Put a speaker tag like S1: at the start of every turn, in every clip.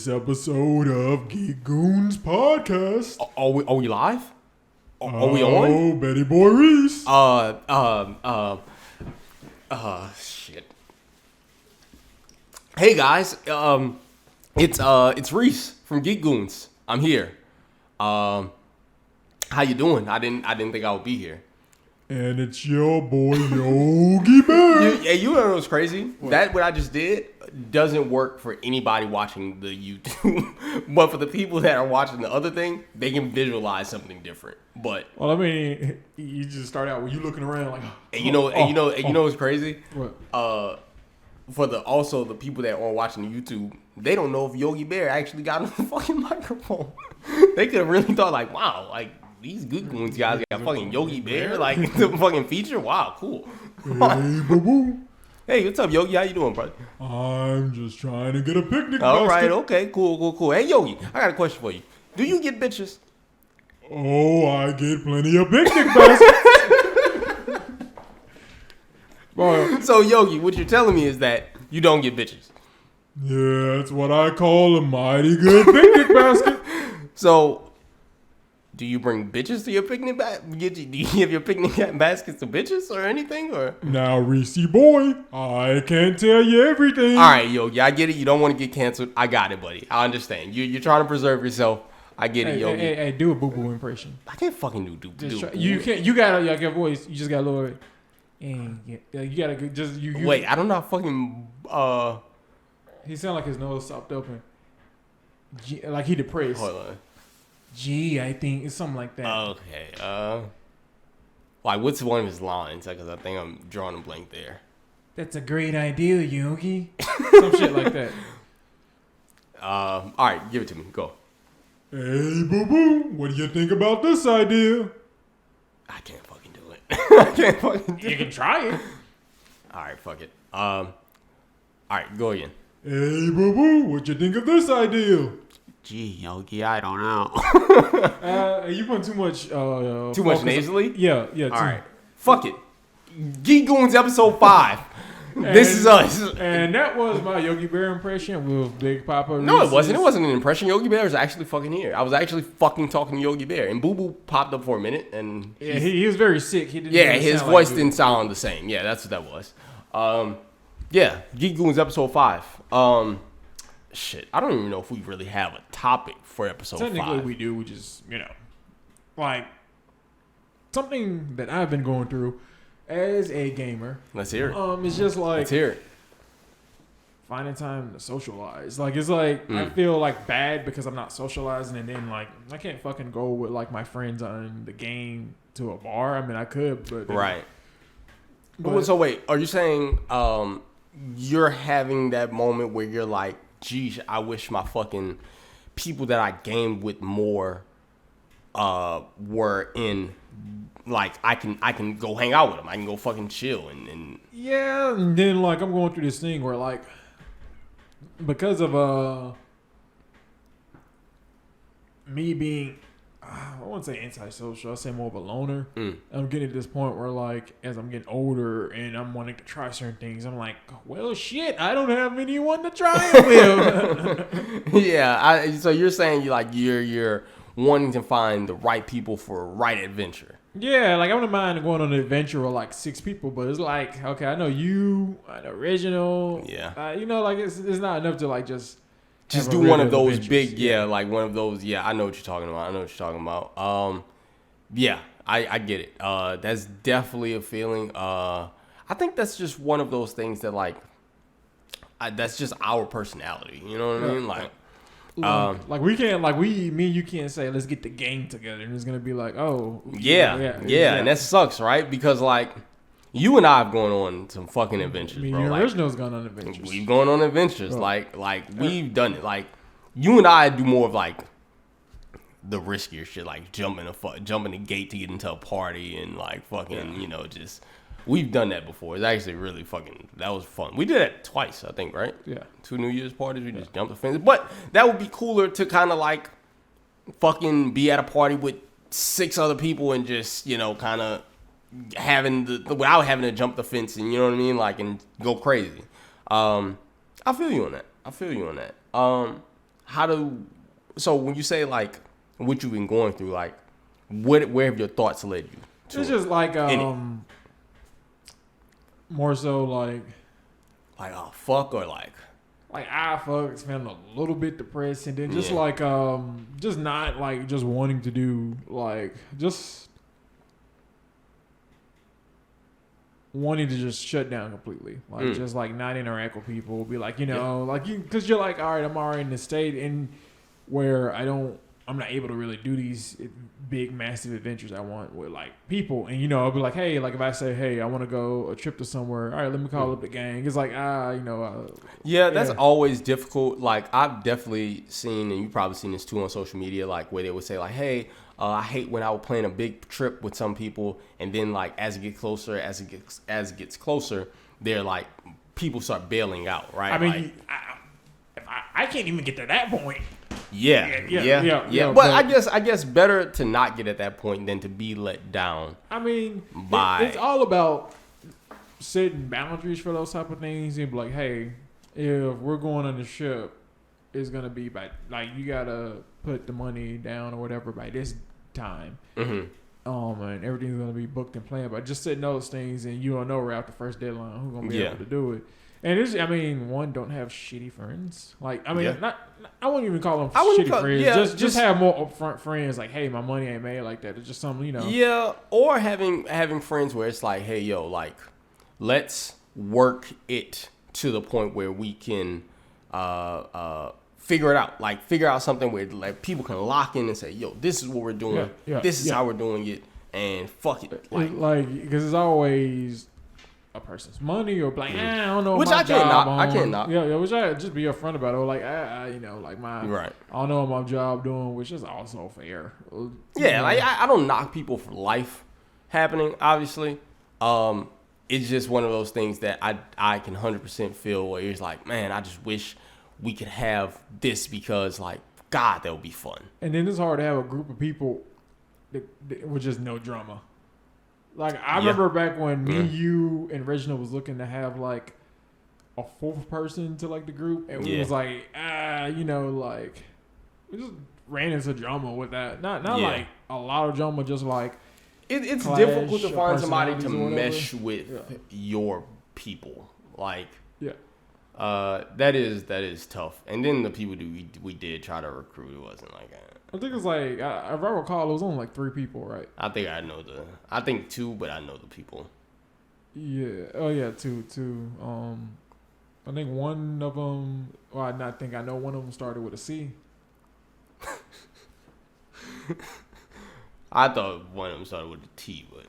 S1: this episode of Geek Goonz podcast.
S2: Are we live? Are we on?
S1: Oh, Betty Boy Reese.
S2: Shit. Hey guys, it's Reese from Geek Goonz. I'm here. How you doing? I didn't think I would be here.
S1: And it's your boy Yogi Bear.
S2: You know what's crazy?
S1: What?
S2: What I just did doesn't work for anybody watching the YouTube, but for the people that are watching the other thing, they can visualize something different. But
S1: Well, I mean, you just start out when you looking around like,
S2: you know what's crazy?
S1: What?
S2: For the people that are watching the YouTube, they don't know if Yogi Bear actually got on the fucking microphone. They could have really thought like, wow, like these Geek Goonz guys got fucking Yogi Bear, like the fucking feature. Wow, cool.
S1: Hey, boo-boo.
S2: Hey, what's up, Yogi? How you doing, brother?
S1: I'm just trying to get a picnic
S2: All
S1: basket.
S2: right, okay, cool. Hey, Yogi, I got a question for you. Do you get bitches?
S1: Oh, I get plenty of picnic baskets. Boy,
S2: So, Yogi, what you're telling me is that you don't get bitches.
S1: yeah, that's what I call a mighty good picnic basket.
S2: So, do you bring bitches to your picnic basket? Do you give your picnic baskets to bitches or anything? Or
S1: Now, Reese boy, I can't tell you everything.
S2: all right, Yogi, I get it. You don't want to get canceled. I got it, buddy. I understand. You're trying to preserve yourself. I get it, Yogi.
S1: Hey, do a boo-boo impression.
S2: I can't fucking do.
S1: Just try, you can't. You gotta like your voice. You just gotta lower it. And yeah, you gotta just you.
S2: Wait, I don't know how fucking.
S1: He sound like his nose stopped open. Like he depressed.
S2: Hold on.
S1: Gee, I think it's something like that.
S2: Okay. Like, what's one of his lines? Because I think I'm drawing a blank there.
S1: That's a great idea, Yogi. Some shit like that.
S2: All right, give it to me. Go.
S1: Hey, boo-boo, what do you think about this idea?
S2: I can't fucking do it. I can't fucking do
S1: You
S2: it.
S1: can try it.
S2: All right, fuck it. All right, go again.
S1: Hey, boo-boo, what you think of this idea?
S2: Gee, Yogi, I don't know.
S1: You putting too much.
S2: Too much nasally?
S1: Yeah.
S2: All right, fuck it. Geek Goonz episode 5. This is us.
S1: And that was my Yogi Bear impression with BigPaPaReese.
S2: No, it wasn't. It wasn't an impression. Yogi Bear is actually fucking here. I was actually fucking talking to Yogi Bear, and Boo Boo popped up for a minute, and
S1: Yeah, he was very sick. He didn't.
S2: yeah,
S1: really
S2: his
S1: sound
S2: voice
S1: like
S2: didn't sound the same. Yeah, that's what that was. Yeah, Geek Goonz episode 5. Shit, I don't even know if we really have a topic for episode 5.
S1: Technically, we do. We just, like something that I've been going through as a gamer.
S2: Let's hear it.
S1: It's just like
S2: Let's hear it.
S1: finding time to socialize. Like it's like I feel like bad because I'm not socializing, and then like I can't fucking go with like my friends on the game to a bar. I mean, I could, but
S2: Right.
S1: But,
S2: So wait, are you saying you're having that moment where you're like, geez, I wish my fucking people that I gamed with more were in, like, I can go hang out with them. I can go fucking chill and
S1: yeah, and then like I'm going through this thing where like because of me being I wouldn't say antisocial, I'd say more of a loner. I'm getting to this point where like as I'm getting older and I'm wanting to try certain things, I'm like, well shit, I don't have anyone to try it with.
S2: yeah. So you're saying you're wanting to find the right people for a right adventure.
S1: Yeah, like I wouldn't mind going on an adventure with like 6 people, but it's like, okay, I know you, I know Original.
S2: Yeah.
S1: Like it's not enough to like just have
S2: do
S1: a
S2: one of
S1: regular
S2: those
S1: adventures.
S2: big, like one of those. Yeah, I know what you're talking about. Yeah, I get it. That's definitely a feeling. I think that's just one of those things that like, that's just our personality. You know what I mean? Like,
S1: me and you can't say let's get the gang together, and it's gonna be like, oh,
S2: yeah, and that sucks, right? Because like, you and I have gone on some fucking adventures,
S1: me
S2: bro.
S1: and
S2: Like,
S1: Original's gone on adventures.
S2: we've gone on adventures,
S1: Bro.
S2: like we've done it. Like, you and I do more of like the riskier shit, like jumping the gate to get into a party and like fucking, just we've done that before. It's actually really that was fun. We did that twice, I think, right?
S1: Yeah.
S2: 2 New Year's parties, we just jumped the fence. But that would be cooler to kind of like fucking be at a party with 6 other people and just, kind of having without having to jump the fence and, you know what I mean? Like, and go crazy. I feel you on that. So when you say like what you've been going through, like where have your thoughts led you to?
S1: It's just like more so like
S2: oh fuck, or like
S1: fuck, it's feeling a little bit depressed, and then just
S2: Yeah.
S1: like just not like just wanting to do like just wanting to just shut down completely, like just like not interact with people, be like, you know, like you, because you're like, all right, I'm already in the state and where I'm not able to really do these big massive adventures I want with like people, and you know, I'll be like, hey, like if I say, hey, I want to go a trip to somewhere, all right, let me call up the gang. It's like you know,
S2: that's always difficult. Like I've definitely seen, and you probably seen this too on social media, like where they would say like, hey, I hate when I would plan a big trip with some people, and then like as it gets closer, they're like people start bailing out, right?
S1: I mean,
S2: like,
S1: I can't even get to that point.
S2: Yeah. But I guess better to not get at that point than to be let down.
S1: I mean,
S2: by
S1: it's all about setting boundaries for those type of things, and be like, hey, if we're going on the ship, it's gonna be by like you gotta put the money down or whatever by this time. And everything's gonna be booked and planned. But just setting those things, and you don't know right after the first deadline who's gonna be able to do it. And it's, I mean, don't have shitty friends. Like, I mean, I wouldn't even call them shitty friends.
S2: Yeah,
S1: just have more upfront friends. Like, hey, my money ain't made like that. It's just something, you know.
S2: Yeah, or having friends where it's like, hey, yo, like, let's work it to the point where we can figure it out. Like, figure out something where like people can lock in and say, yo, this is what we're doing. This is how we're doing it. And fuck it.
S1: Like, because it's always a person's money or like, I don't know.
S2: Which
S1: my
S2: I can't
S1: job
S2: knock. I can't knock.
S1: Yeah, which I just be upfront about it. Or like, you know, like my,
S2: right.
S1: I don't know what my job doing, which is also fair.
S2: Yeah, like I don't knock people for life happening. Obviously, it's just one of those things that I can 100% feel where it's like, man, I just wish we could have this because like, God, that would be fun.
S1: And then it's hard to have a group of people that with just no drama. Like, I remember back when me, you, and Reginald was looking to have, like, a fourth person to, like, the group. And we was like, you know, like, we just ran into drama with that. Not like, a lot of drama, just, like,
S2: it's difficult to find somebody to mesh with your people. Like, that is tough. And then the people we did try to recruit, it wasn't like that.
S1: I think it's like, if I recall, it was only like 3 people, right?
S2: I think 2, but I know the people.
S1: Yeah. Oh, yeah, 2. I think one of them, well, I know one of them started with a C.
S2: I thought one of them started with a T, but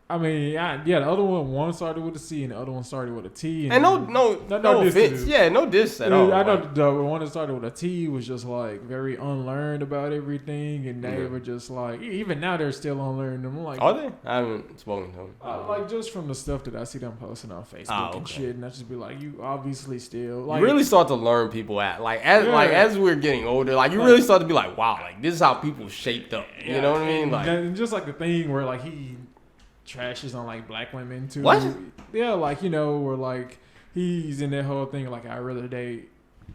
S1: I mean, the other one started with a C and the other one started with a T.
S2: And no offense. Yeah, no diss at all.
S1: I know the one that started with a T was just like very unlearned about everything, and they were just like, even now they're still unlearned. I'm like,
S2: are they? I haven't spoken to them.
S1: Like just from the stuff that I see them posting on Facebook and shit, and I just be like, you obviously still like,
S2: you really start to learn people as we're getting older, like you really start to be like, wow, like this is how people shaped up. You know what I mean? Like,
S1: and just like the thing where like he trashes on like black women too.
S2: What?
S1: Yeah, like, you know, where like he's in that whole thing like, I'd rather date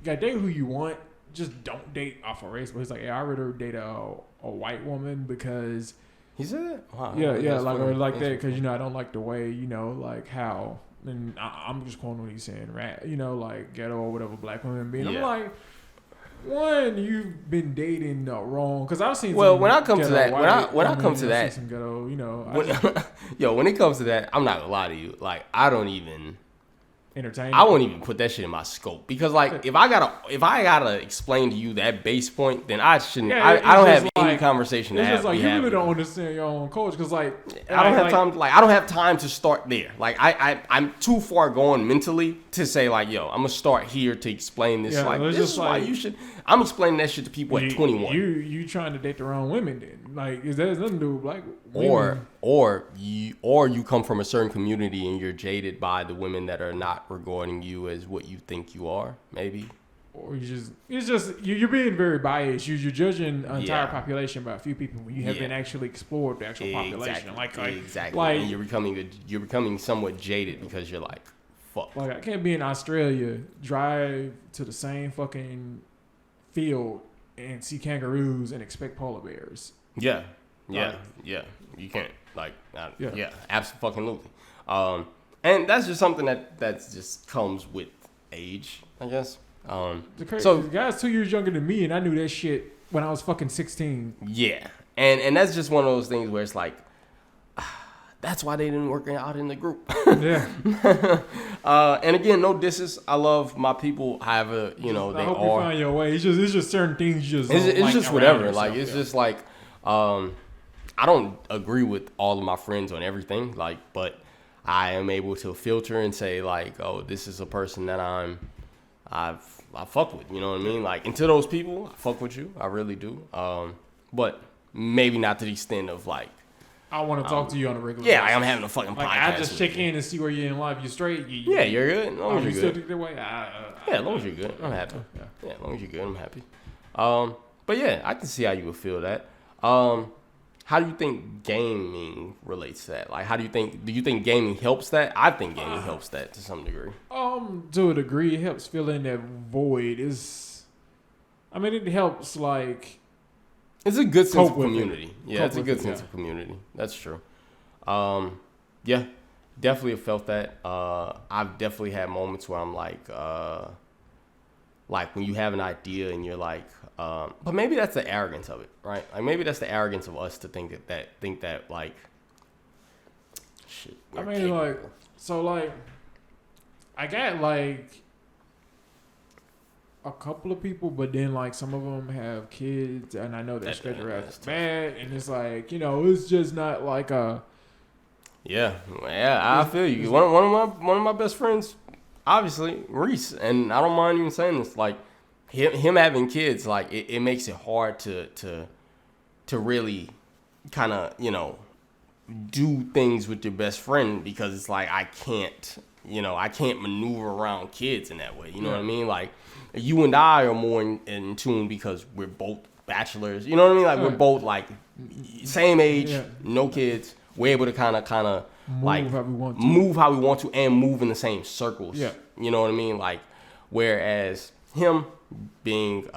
S1: who you want, just don't date off of race. But he's like, I'd rather date a white woman because
S2: he said that. Wow.
S1: Yeah, like or like that because, you know, I don't like the way, you know, like how, and I'm just quoting what he's saying, right? You know, like ghetto or whatever black women being. I'm like, one, you've been dating wrong, because I've seen.
S2: Well, when I come to that, when I come to that,
S1: some ghetto, you know.
S2: When it comes to that, I'm not gonna lie to you. Like, I don't even
S1: entertain.
S2: I won't even put that shit in my scope, because like if I gotta explain to you that base point, then I shouldn't. I don't have any conversation to have.
S1: It's just like you really don't understand your own culture, because like
S2: I don't have time. Like I don't have time to start there. Like I'm too far gone mentally to say like, yo, I'm gonna start here to explain this. Like this is why you should. I'm explaining that shit to people at 21.
S1: You trying to date the wrong women then? Like, is that nothing to do with black women?
S2: Or you come from a certain community and you're jaded by the women that are not regarding you as what you think you are, maybe.
S1: Or you're being very biased. You're judging an entire population by a few people when you haven't actually explored the actual population.
S2: Exactly.
S1: Like,
S2: and you're becoming somewhat jaded because you're like, fuck.
S1: Like, I can't be in Australia, drive to the same fucking field and see kangaroos and expect polar bears.
S2: Yeah. You can't absolutely. And that's just something that just comes with age, I guess.
S1: The guy's 2 years younger than me, and I knew that shit when I was fucking 16.
S2: Yeah, and that's just one of those things where it's like, that's why they didn't work out in the group.
S1: Yeah.
S2: And again, no disses. I love my people. However, they
S1: I hope you find your way. It's just certain things. It's
S2: just whatever. Like it's just like, I don't agree with all of my friends on everything. Like, but I am able to filter and say like, oh, this is a person that I fuck with. You know what I mean? Like, and to those people, I fuck with you. I really do. But maybe not to the extent of like,
S1: I want to talk to you on a regular
S2: basis.
S1: I'm
S2: having a fucking podcast.
S1: I just check in and see where you're in life. You straight?
S2: You're good. As long as you're good.
S1: Still way?
S2: As long as you're good, I'm happy. Yeah, as long as you're good, I'm happy. But yeah, I can see how you would feel that. How do you think gaming relates to that? Like, do you think gaming helps that? I think gaming helps that to some degree.
S1: To a degree, it helps fill in that void. It helps like.
S2: It's a good sense of community. Yeah, it's a good sense of community. That's true. Yeah, definitely have felt that. I've definitely had moments where I'm like when you have an idea and you're like, but maybe that's the arrogance of it, right? Like maybe that's the arrogance of us to think that like, shit.
S1: I got like a couple of people, but then like some of them have kids, and I know they're scared to rest bad, and it's like it's just not like a.
S2: Yeah, I feel you. One of my best friends, obviously Reese, and I don't mind even saying this. Like him having kids, like it makes it hard to really kind of do things with your best friend, because it's like I can't maneuver around kids in that way. You know what I mean? Like you and I are more in tune because we're both bachelors. You know what I mean? Like we're both like same age, no kids. We're able to kind of like move how we want to and move in the same circles. Yeah. You know what I mean? Like, whereas him being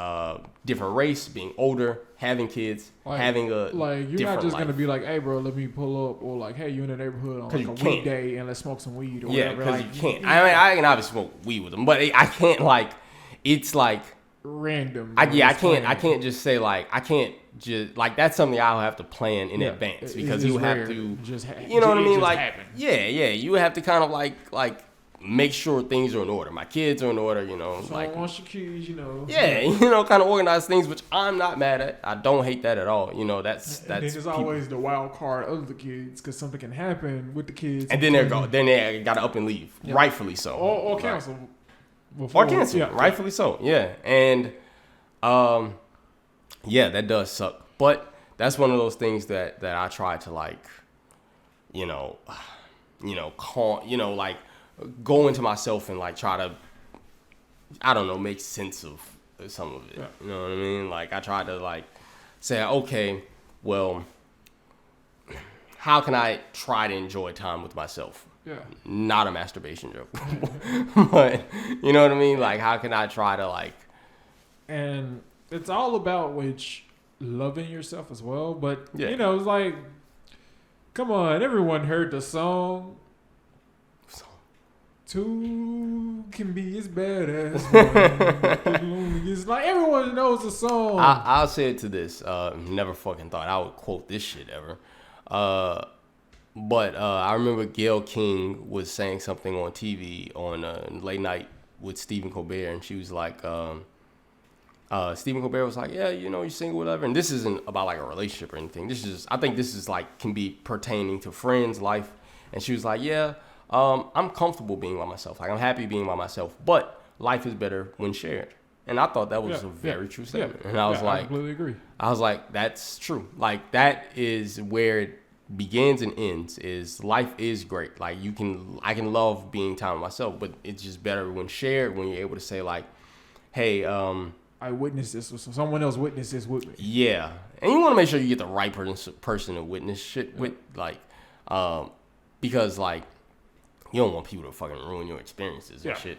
S2: different race, being older, having kids, having a
S1: you're not just gonna be like, hey bro, let me pull up, or like, hey, you in the neighborhood on like a weekday and let's smoke some weed or whatever.
S2: Yeah, because you can't. I mean, I can obviously smoke weed with them, but I can't like. It's like
S1: random.
S2: I can't just say like I can't just like that's something I'll have to plan in advance, because you have to you know what I mean, like happen. You have to kind of like make sure things are in order. My kids are in order,
S1: so like once your kids,
S2: kind of organize things, which I'm not mad at. I don't hate that at all. That's
S1: there's always the wild card of the kids, because something can happen with the kids,
S2: and then they gotta up and leave, rightfully so,
S1: or cancel.
S2: Or cancel, rightfully so, and that does suck. But that's one of those things that I try to like, like go into myself and like try to, I don't know, make sense of some of it. Yeah. You know what I mean? Like I try to like say, okay, well, how can I try to enjoy time with myself?
S1: Yeah.
S2: Not a masturbation joke. But you know what I mean? Like how can I try to like,
S1: and it's all about loving yourself as well. But it's like, come on, everyone heard the song. Two can be as bad as one. It's like everyone knows the song.
S2: I'll say it to this. Never fucking thought I would quote this shit ever. But I remember Gayle King was saying something on TV on late night with Stephen Colbert, and she was like, Stephen Colbert was like, yeah, you're single, whatever. And this isn't about like a relationship or anything. I think this is like can be pertaining to friends, life. And she was like, yeah, I'm comfortable being by myself. Like I'm happy being by myself, but life is better when shared. And I thought that was a very true statement. And I was like, I
S1: completely agree.
S2: I was like, that's true. Like that is where it begins and ends. Is life is great. Like I can love being time with myself, but it's just better when shared, when you're able to say like, hey,
S1: I witnessed this, so someone else witnessed this with me.
S2: Yeah, and you want to make sure you get the right person to witness shit with, like, because like, you don't want people to fucking ruin your experiences and
S1: Yeah.
S2: shit.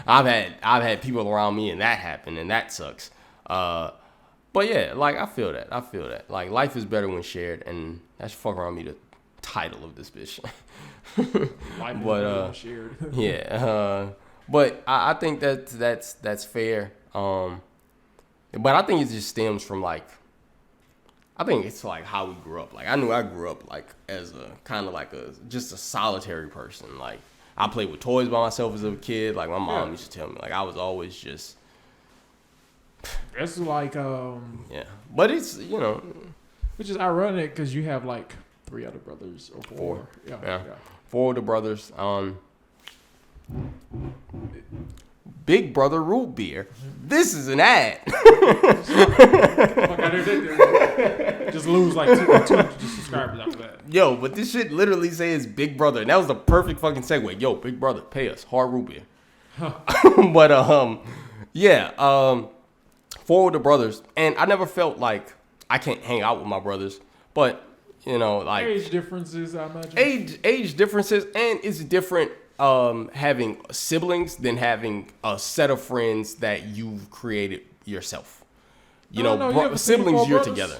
S2: I've had people around me and that happened and that sucks. But yeah, like I feel that. Like life is better when shared, and that's fuck around me the title of this bitch.
S1: Life is
S2: But
S1: better when shared.
S2: yeah. But I think that's fair. But I think it just stems from like, I think it's like how we grew up. Like I knew I grew up like as a kind of like just a solitary person. Like I played with toys by myself as a kid. Like my mom used to tell me like I was always just.
S1: It's like
S2: Yeah, but it's
S1: which is ironic because you have like 3 other brothers or 4. Yeah.
S2: 4 older brothers. Big Brother Root Beer. This is an ad.
S1: Just lose like 2 subscribers after that.
S2: Yo, but this shit literally says Big Brother, and that was the perfect fucking segue. Yo, Big Brother, pay us hard root beer. But yeah, 4 older brothers, and I never felt like I can't hang out with my brothers, but like
S1: age differences, I imagine.
S2: Age differences, and it's different having siblings than having a set of friends that you've created yourself. Siblings, you're together.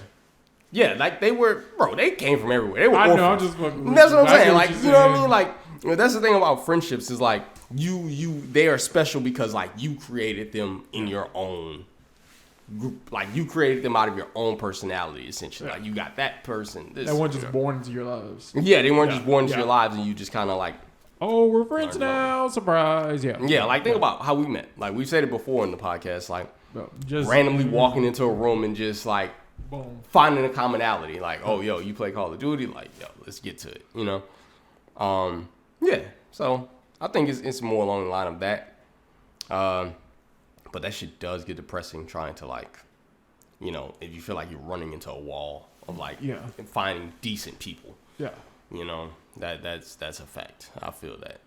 S2: Yeah, like they came from everywhere. They were orphans.
S1: I'm just fucking.
S2: That's what I'm saying. Like, you know what I mean? Like, that's the thing about friendships is like they are special because like you created them in your own group. Like you created them out of your own personality, essentially. Yeah. Like you got that person.
S1: They weren't just born into your lives.
S2: Yeah, they weren't just born into your lives, and you just kind of like.
S1: Oh, we're friends now! Surprise! Yeah.
S2: Yeah, like think about how we met. Like we've said it before in the podcast. Like
S1: just
S2: randomly walking into a room and just like.
S1: Boom.
S2: Finding a commonality, like, oh, yo, you play Call of Duty, like, yo, let's get to it, Yeah, so I think it's more along the line of that. But that shit does get depressing trying to, like, if you feel like you're running into a wall of, like, finding decent people.
S1: Yeah.
S2: That's a fact. I feel that.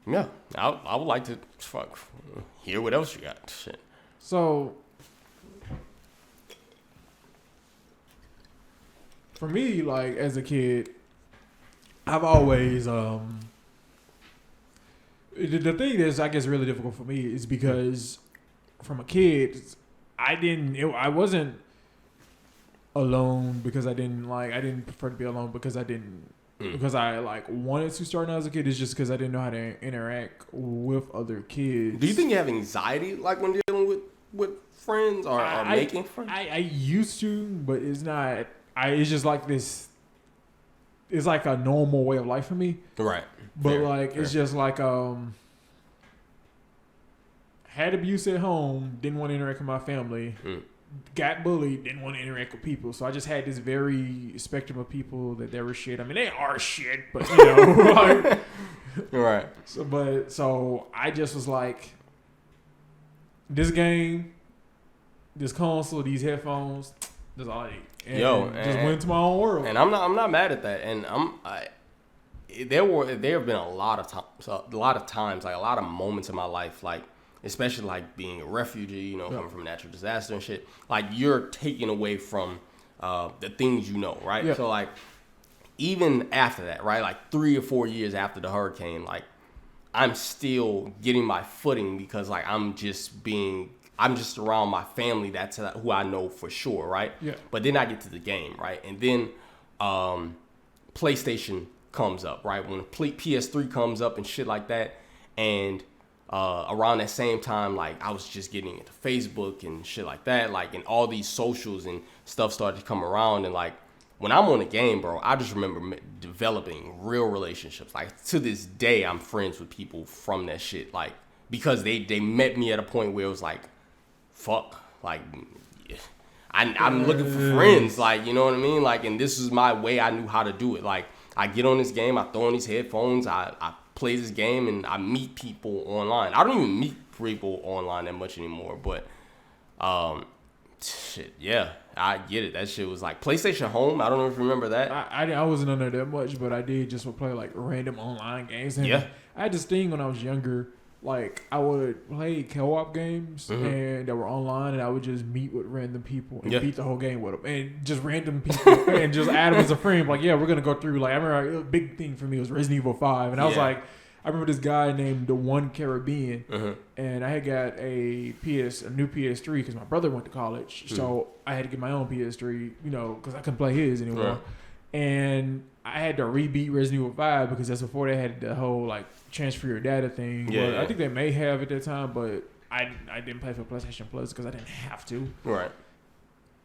S2: Yeah, I would like to hear what else you got. Shit.
S1: So... For me, like, as a kid, I've always, the thing that's, I guess, really difficult for me is because from a kid, I wasn't alone because I didn't prefer to be alone because because I, like, wanted to start when I was a kid. It's just because I didn't know how to interact with other kids.
S2: Do you think you have anxiety, like, when dealing with friends or making friends?
S1: I used to, but it's not... it's just like this. It's like a normal way of life for me,
S2: right?
S1: But it's just like had abuse at home, didn't want to interact with my family, got bullied, didn't want to interact with people. So I just had this very spectrum of people that they were shit. I mean, they are shit, but like,
S2: right.
S1: So I just was like, this game, this console, these headphones, that's all I need. And just went into my own world.
S2: And I'm not mad at that. And there have been a lot of times, like a lot of moments in my life, like especially like being a refugee, coming from a natural disaster and shit. Like you're taken away from the things right? Yeah. So like even after that, right? Like 3 or 4 years after the hurricane, like I'm still getting my footing because like I'm just around my family. That's who I know for sure, right?
S1: Yeah.
S2: But then I get to the game, right? And then PlayStation comes up, right? When the PS3 comes up and shit like that. And around that same time, like I was just getting into Facebook and shit like that. Like, and all these socials and stuff started to come around. And like when I'm on a game, bro, I just remember developing real relationships. Like to this day, I'm friends with people from that shit. Like because they met me at a point where it was like, fuck, like I'm looking for friends, like, you know what I mean? Like, and this is my way I knew how to do it. Like, I get on this game, I throw on these headphones, I play this game, and I meet people online. I don't even meet people online that much anymore, but shit, yeah, I get it. That shit was like PlayStation Home. I don't know if you remember that.
S1: I wasn't on there that much, but I did just play like random online games. And I had this thing when I was younger like I would play co-op games and that were online, and I would just meet with random people and beat the whole game with them, and just random people and just add them as a friend. Like, yeah, we're gonna go through. Like, I remember a big thing for me was Resident Evil 5, and I was like, I remember this guy named the One Caribbean, and I had got a new PS3 because my brother went to college, so I had to get my own PS3, you know, because I couldn't play his anymore, and I had to rebeat Resident Evil 5 because that's before they had the whole like transfer your data thing. Yeah, I think they may have at that time, but I didn't play for PlayStation Plus because I didn't have to.
S2: Right.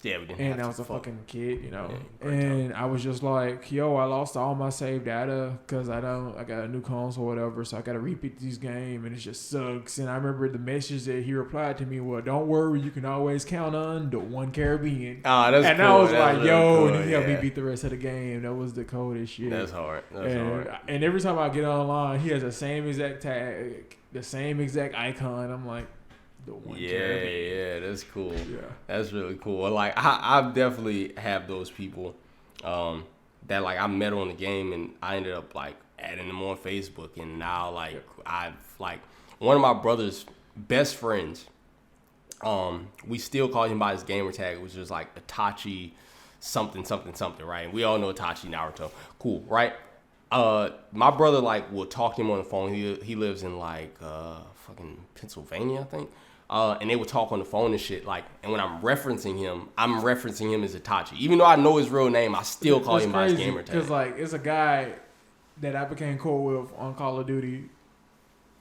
S2: Yeah, we didn't.
S1: And I was a fucking kid, you know. And I was just like, yo, I lost all my saved data because I got a new console or whatever, so I got to repeat this game, and it just sucks. And I remember the message that he replied to me, well, don't worry, you can always count on the One Caribbean.
S2: Oh, that's
S1: and
S2: cool.
S1: I was
S2: that's
S1: like,
S2: really
S1: yo,
S2: cool.
S1: and he helped me beat the rest of the game. That was the coldest shit.
S2: That's hard. That's hard.
S1: And every time I get online, he has the same exact tag, the same exact icon. I'm like,
S2: yeah, that's cool.
S1: Yeah,
S2: that's really cool. Like I definitely have those people that like I met on the game, and I ended up like adding them on Facebook, and now like I've like one of my brother's best friends. We still call him by his gamer tag, which is like Itachi something, right? And we all know Itachi Naruto. Cool, right? My brother like will talk to him on the phone. He lives in like fucking Pennsylvania, I think. And they would talk on the phone and shit. Like, and when I'm referencing him as Itachi. Even though I know his real name, I still call him by his gamer tag.
S1: Because like, it's a guy that I became cool with on Call of Duty,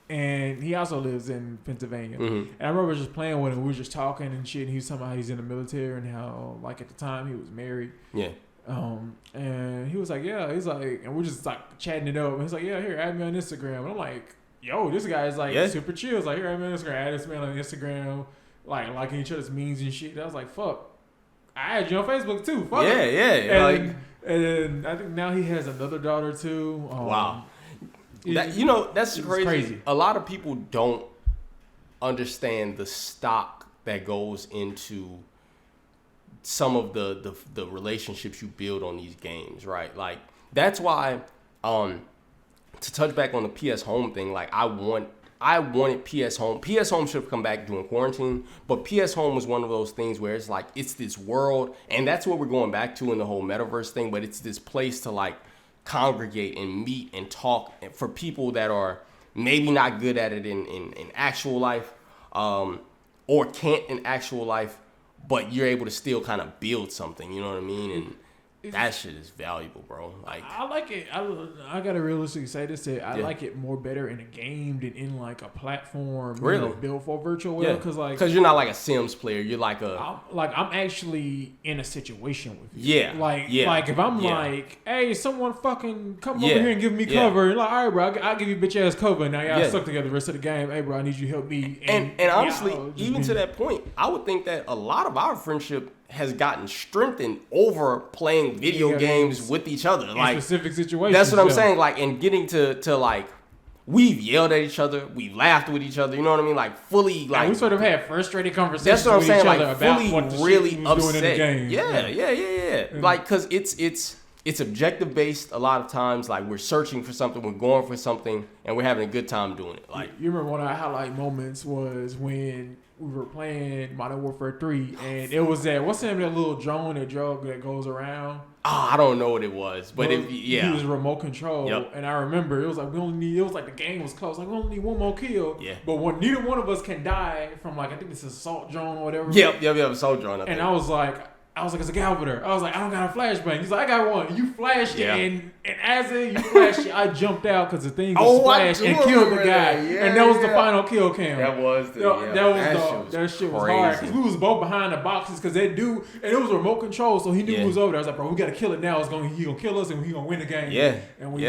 S1: and he also lives in Pennsylvania. And I remember just playing with him. We were just talking and shit. And he was talking about how he's in the military and how like at the time he was married.
S2: Yeah.
S1: And he was like, yeah. He's like, and we're just like chatting it up. And he's like, yeah, here, add me on Instagram. And I'm like, yo, this guy is like super chill. It's like, here, I'm on Instagram. Add this man on Instagram, like liking each other's memes and shit. And I was like, fuck, I add you on Facebook too. Fuck
S2: it.
S1: And I think now he has another daughter too.
S2: Wow. That's crazy. A lot of people don't understand the stock that goes into some of the relationships you build on these games, right? Like, that's why, to touch back on the PS Home thing, like I wanted PS Home. PS Home should have come back during quarantine, but PS Home was one of those things where it's like, it's this world, and that's what we're going back to in the whole metaverse thing, but it's this place to like congregate and meet and talk for people that are maybe not good at it in actual life, or can't in actual life, but you're able to still kind of build something, you know what I mean? And that shit is valuable, bro. Like,
S1: I like it. I gotta realistically say this: I like it more better in a game than in like a platform.
S2: Really,
S1: built for virtual world. Because
S2: you're not like a Sims player. You're like
S1: I'm actually in a situation with you.
S2: Yeah.
S1: Like if I'm like, hey, someone fucking come over here and give me cover. And like, all right, bro, I'll give you bitch ass cover. Now y'all stuck together the rest of the game. Hey, bro, I need you to help me.
S2: And honestly, even to that point, I would think that a lot of our friendship has gotten strengthened over playing video games with each other, like
S1: specific situations.
S2: That's what I'm saying. Like, and getting to like, we've yelled at each other, we've laughed with each other. You know what I mean? Like, fully, like,
S1: we sort of had frustrated conversations.
S2: That's what I'm
S1: with
S2: saying.
S1: Each
S2: like,
S1: other
S2: fully,
S1: about what
S2: really upset.
S1: Doing in the game.
S2: Yeah. Like, cause it's objective based a lot of times. Like, we're searching for something, we're going for something, and we're having a good time doing it. Like,
S1: you remember one of our highlight moments was when we were playing Modern Warfare 3, and it was what's the name of that little drone that goes around?
S2: I don't know what it was, but
S1: he was remote control, and I remember it was like the game was close, like we only need one more kill, but neither one of us can die from like I think it's an assault drone or whatever.
S2: Yep, assault drone.
S1: And I was like, it's a guy over there. I was like, I don't got a flashbang. He's like, I got one. You flashed it, and as you flashed it, I jumped out because the thing was flashed and killed the guy. And that was the final kill cam. That shit was hard because we was both behind the boxes because that dude, and it was remote control, so he knew who was over there. I was like, bro, we gotta kill it now. He gonna kill us and he gonna win the game. And we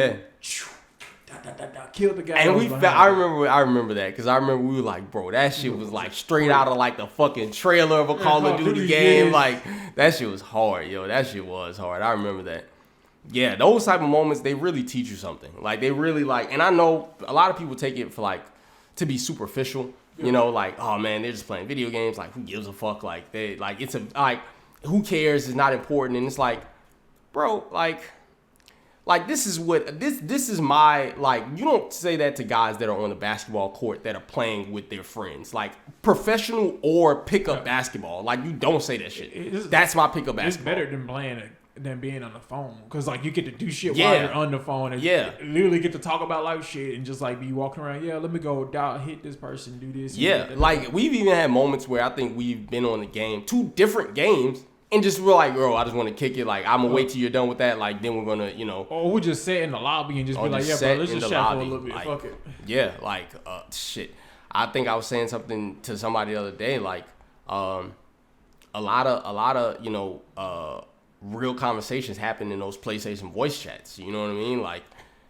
S1: killed the guy.
S2: And I remember that because I remember we were like, bro, that shit was like straight out of like the fucking trailer of a Call of Duty game. Like, that shit was hard, yo. That shit was hard. I remember that. Yeah, those type of moments, they really teach you something. Like, they really like, and I know a lot of people take it for like to be superficial. You know, like, oh man, they're just playing video games. Like, who gives a fuck? Like, who cares? It's not important. And it's like, bro, like Like, this is what this is my, like, you don't say that to guys that are on the basketball court that are playing with their friends, like professional or pickup basketball. Like, you don't say that shit. That's my pickup basketball.
S1: It's better than playing than being on the phone, because like you get to do shit while you're on the phone, and literally get to talk about life shit and just like be walking around. Yeah, let me go hit this person, do this.
S2: Yeah, like we've even had moments where I think we've been on the game, 2 different games. And just we're like, bro, I just want to kick it. Like, I'm going to wait till you're done with that. Like, then we're going to, you know.
S1: Or we'll just sit in the lobby and just be like, yeah, bro, let's just chat for a little bit.
S2: Like,
S1: fuck it.
S2: Yeah, like, shit. I think I was saying something to somebody the other day. Like, a lot of, you know, real conversations happen in those PlayStation voice chats. You know what I mean? Like,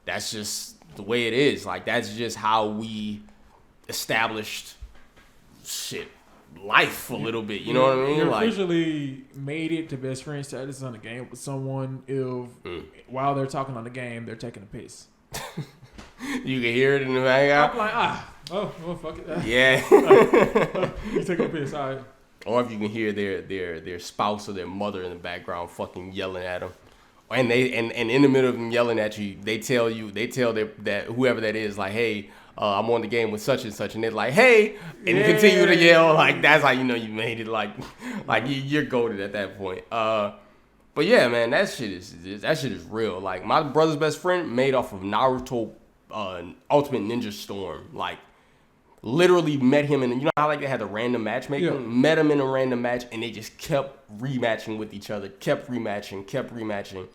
S2: that's just the way it is. Like, that's just how we established shit. Life a little bit, you know what I mean?
S1: You
S2: like,
S1: officially made it to best friend status on the game with someone if while they're talking on the game they're taking a piss.
S2: You can hear it in the background.
S1: I'm like, well, fuck it.
S2: Yeah.
S1: You taking a piss, all right.
S2: Or if you can hear their spouse or their mother in the background fucking yelling at them, and in the middle of them yelling at you, they tell that whoever that is, like, hey. I'm on the game with such and such, and they're like, "Hey," and you continue to yell. Like, that's how you know you made it. Like you're goated at that point. But yeah, man, that shit is real. Like, my brother's best friend made off of Naruto, Ultimate Ninja Storm. Like, literally met him in. You know how like they had the random matchmaking? Yeah. Met him in a random match, and they just kept rematching with each other, kept rematching,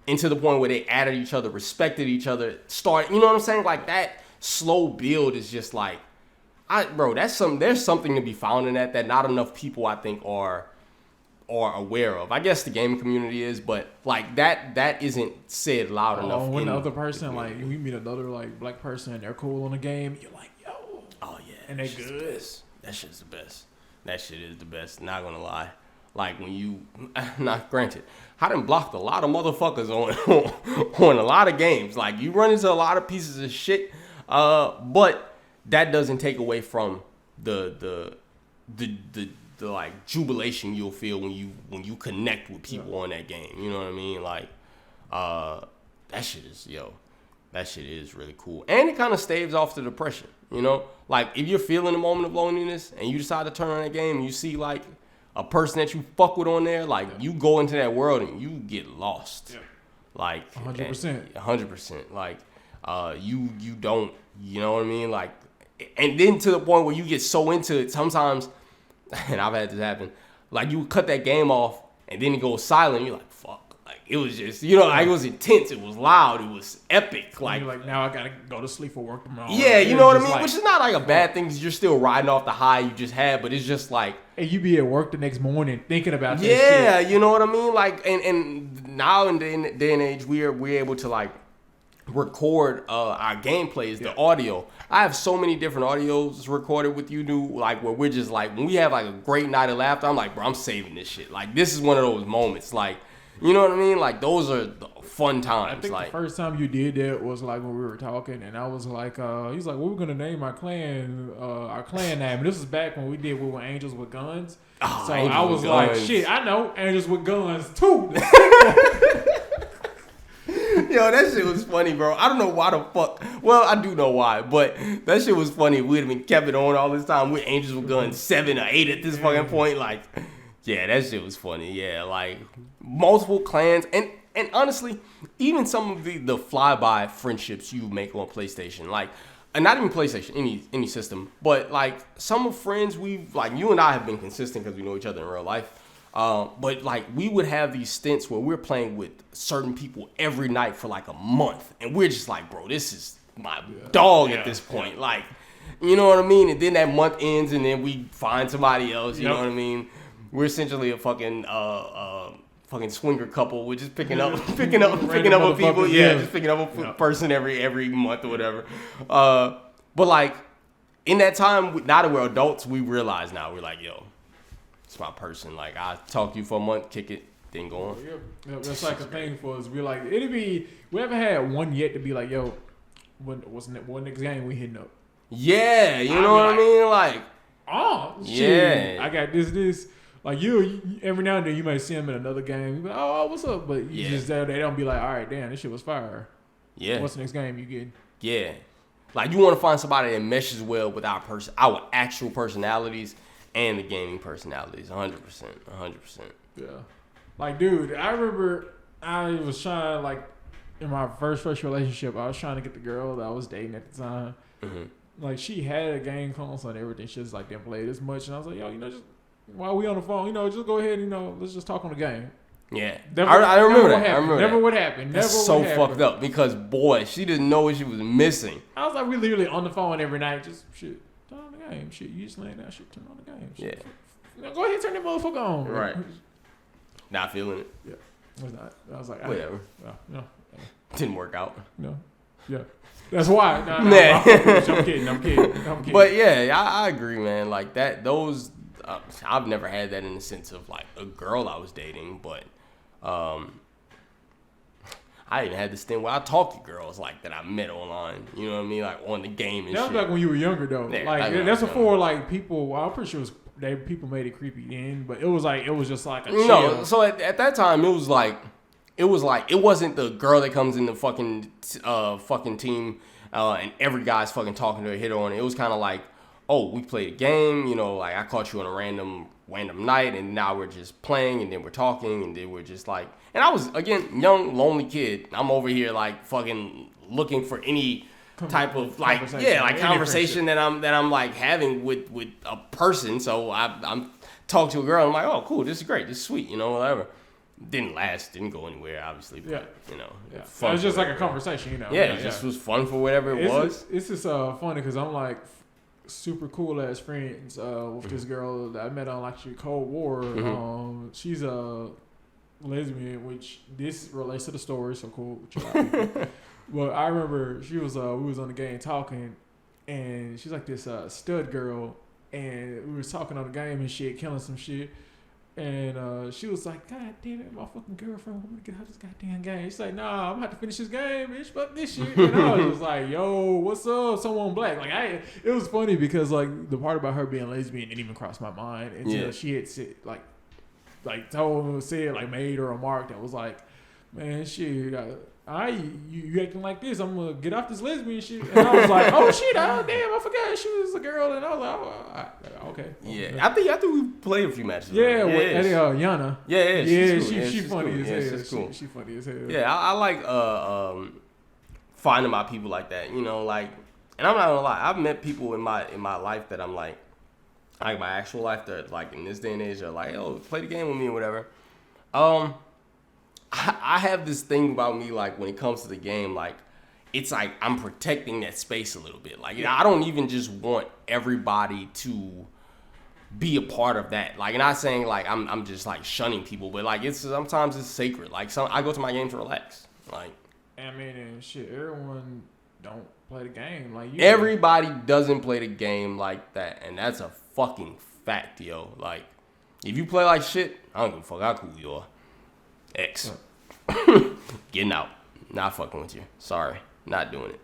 S2: and to the point where they added each other, respected each other, started. You know what I'm saying? Like that. Slow build is just like, there's something to be found in that not enough people I think are aware of. I guess the gaming community is, but like that isn't said loud enough.
S1: When the other person, like, we meet another like black person and they're cool on the game, you're like, yo,
S2: oh yeah,
S1: and they good.
S2: That shit's the best. That shit is the best. Not gonna lie. Like, when you, not granted, I done blocked a lot of motherfuckers on a lot of games. Like, you run into a lot of pieces of shit. But that doesn't take away from the like jubilation you'll feel when you connect with people on that game. You know what I mean? Like, that shit is really cool. And it kind of staves off the depression, you know? Like, if you're feeling a moment of loneliness and you decide to turn on that game and you see like a person that you fuck with on there, like you go into that world and you get lost. Yeah. Like
S1: 100%.
S2: 100%. Like, you don't, you know what I mean? Like, and then to the point where you get so into it sometimes, and I've had this happen, like you cut that game off and then it goes silent. You're like, fuck. Like, it was just, you know, like, it was intense. It was loud. It was epic. Like,
S1: you're like, now I gotta go to sleep for work tomorrow.
S2: Yeah, you know what I mean? Like, which is not like a bad thing because you're still riding off the high you just had, but it's just like,
S1: and you be at work the next morning thinking about that shit.
S2: Yeah, you know what I mean? Like, and now in the day and age, we're able to like record our gameplays, the audio. I have so many different audios recorded with you, dude. Like, where we're just like, when we have like a great night of laughter, I'm like, bro, I'm saving this shit. Like, this is one of those moments. Like, you know what I mean? Like, those are the fun times.
S1: I think
S2: like,
S1: the first time you did that was like when we were talking, and I was like, he's like, well, we're gonna name our clan name. And this was back when we were Angels with Guns.
S2: Oh,
S1: so
S2: Angels
S1: I was like,
S2: Guns.
S1: shit, I know Angels with Guns too.
S2: Yo, that shit was funny, bro. I don't know why the fuck. Well, I do know why, but that shit was funny. We'd have been kept it on all this time with Angels with Guns 7 or 8 at this fucking point. Like, yeah, that shit was funny. Yeah, like multiple clans and honestly, even some of the flyby friendships you make on PlayStation, like, and not even PlayStation, any system, but like some of friends we've, like, you and I have been consistent because we know each other in real life. But like we would have these stints where we're playing with certain people every night for like a month, and we're just like, bro, this is my dog at this point. Like, you know what I mean? And then that month ends, and then we find somebody else. You know what I mean? We're essentially a fucking swinger couple. We're just picking up with people. Yeah, just picking up a person every month or whatever. But like in that time, now that we're adults, we realize now we're like, yo, it's my person. Like, I talk to you for a month, kick it, then go on.
S1: Yeah, that's like a thing for us. We're like, we haven't had one yet to be like, yo, what's next game we hitting up?
S2: Yeah, you know what I mean? Like,
S1: oh, shit, I got this. Like you every now and then you might see them in another game. You be like, oh, what's up? But you just they don't be like, all right, damn, this shit was fire.
S2: Yeah.
S1: What's the next game you get?
S2: Yeah. Like you want to find somebody that meshes well with our actual personalities and the gaming personalities. 100%. 100%.
S1: Yeah. Like, dude, I remember I was trying, like, in my first relationship, I was trying to get the girl that I was dating at the time.
S2: Mm-hmm.
S1: Like, she had a game console and everything. She just, like, didn't play it as much. And I was like, yo, just while we on the phone, just go ahead, let's just talk on the game.
S2: Yeah. I remember that.
S1: Never would happen.
S2: That's so fucked up because, boy, she didn't know what she was missing.
S1: I was like, we literally on the phone every night. Just, shit, turn on the game. Shit, you just laying down, shit, turn on the game. Shit. Yeah. Go ahead, turn that motherfucker on.
S2: Right. Not feeling it.
S1: Yeah. Was not. I was like,
S2: whatever.
S1: No.
S2: Didn't work out.
S1: No. Yeah. That's why. No, I'm kidding.
S2: But yeah, I agree, man. Like that, those, I've never had that in the sense of like a girl I was dating, but I even had this thing where I talked to girls like that I met online. You know what I mean? Like on the game and shit.
S1: That was like when you were younger, though.
S2: Yeah,
S1: like that's before like people. Well, I'm pretty sure people made it creepy then, but it was just like a chill.
S2: No, so at that time it was like it wasn't the girl that comes in the fucking team and every guy's fucking talking to her, hit her on it. It was kind of like, oh, we played a game, like I caught you on a random night, and now we're just playing, and then we're talking, and then we're just like, and I was again young, lonely kid. I'm over here like fucking looking for any type of like conversation that I'm like having with a person. So I'm talking to a girl. And I'm like, oh, cool, this is great, this is sweet, whatever. Didn't go anywhere, obviously. But,
S1: it was just like a conversation,
S2: it just was fun for whatever it was.
S1: It's just funny because I'm like super cool as friends with this girl that I met on like Cold War. Mm-hmm. She's a lesbian, which this relates to the story, so cool. Well, I remember she was we was on the game talking, and she's like this stud girl, and we was talking on the game and shit, killing some shit. And she was like, God damn it, my fucking girlfriend want me to get out this goddamn game. She's like, nah, I'm about to finish this game, bitch, fuck this shit. And I was just like, yo, what's up? Someone black. Like, it was funny because, like, the part about her being lesbian didn't even cross my mind until she had said, like made a remark that was like, man, shit, you acting like this, I'm gonna get off this lesbian shit. And I was like, oh shit, damn, I forgot she was a girl. And I was like, okay.
S2: Yeah, I think we played a few matches.
S1: Yeah, with Yana.
S2: Yeah,
S1: she's funny as hell.
S2: She's cool.
S1: She's funny as hell.
S2: Yeah, I like finding my people like that. Like, and I'm not gonna lie, I've met people in my life that I'm like my actual life that like in this day and age are like, oh, play the game with me or whatever. I have this thing about me, like, when it comes to the game, like, it's like I'm protecting that space a little bit. Like, I don't even just want everybody to be a part of that. Like, not saying, like, I'm just, like, shunning people, but, like, sometimes it's sacred. Like, I go to my game to relax. Like,
S1: I mean, and shit, everyone don't play the game. Like,
S2: everybody doesn't play the game like that, and that's a fucking fact, yo. Like, if you play like shit, I don't give a fuck how cool you are. X. Getting out. Not fucking with you. Sorry. Not doing it.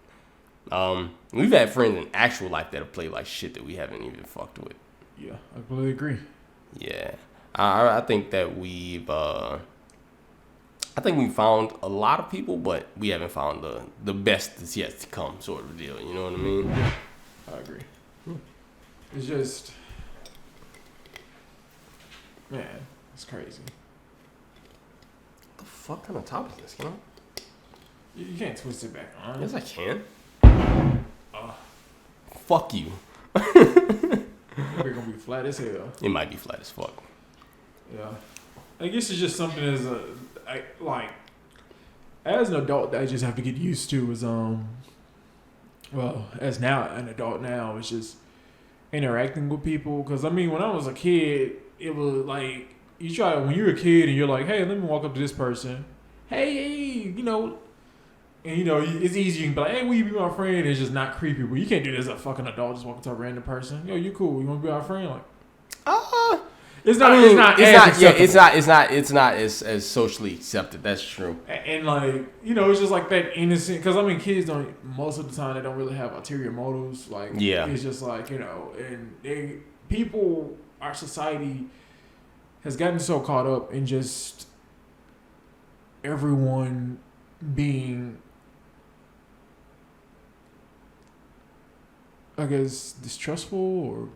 S2: We've had friends in actual life that have played like shit that we haven't even fucked with.
S1: Yeah, I completely agree.
S2: Yeah. I think that we've found a lot of people, but we haven't found the best that's yet to come sort of deal. You know what I mean?
S1: Yeah, I agree. It's just, man, it's crazy.
S2: What the fuck kind of top is this,
S1: You can't twist it back on.
S2: Yes, I can. Fuck you.
S1: We're gonna be flat as hell.
S2: It might be flat as fuck.
S1: Yeah. I guess it's just something as as an adult that I just have to get used to is as now an adult now, it's just interacting with people. Because I mean, when I was a kid, it was like when you're a kid and you're like, hey, let me walk up to this person, hey, and it's easy. You can be like, hey, will you be my friend? It's just not creepy. But you can't do this as a fucking adult, just walk up to a random person. Yo, you cool? You want to be our friend? Like, it's not as socially accepted. That's true. And like, it's just like that innocent. Because I mean, kids most of the time they don't really have ulterior motives. Like, it's just like, and people, our society has gotten so caught up in just everyone being, I guess, distrustful or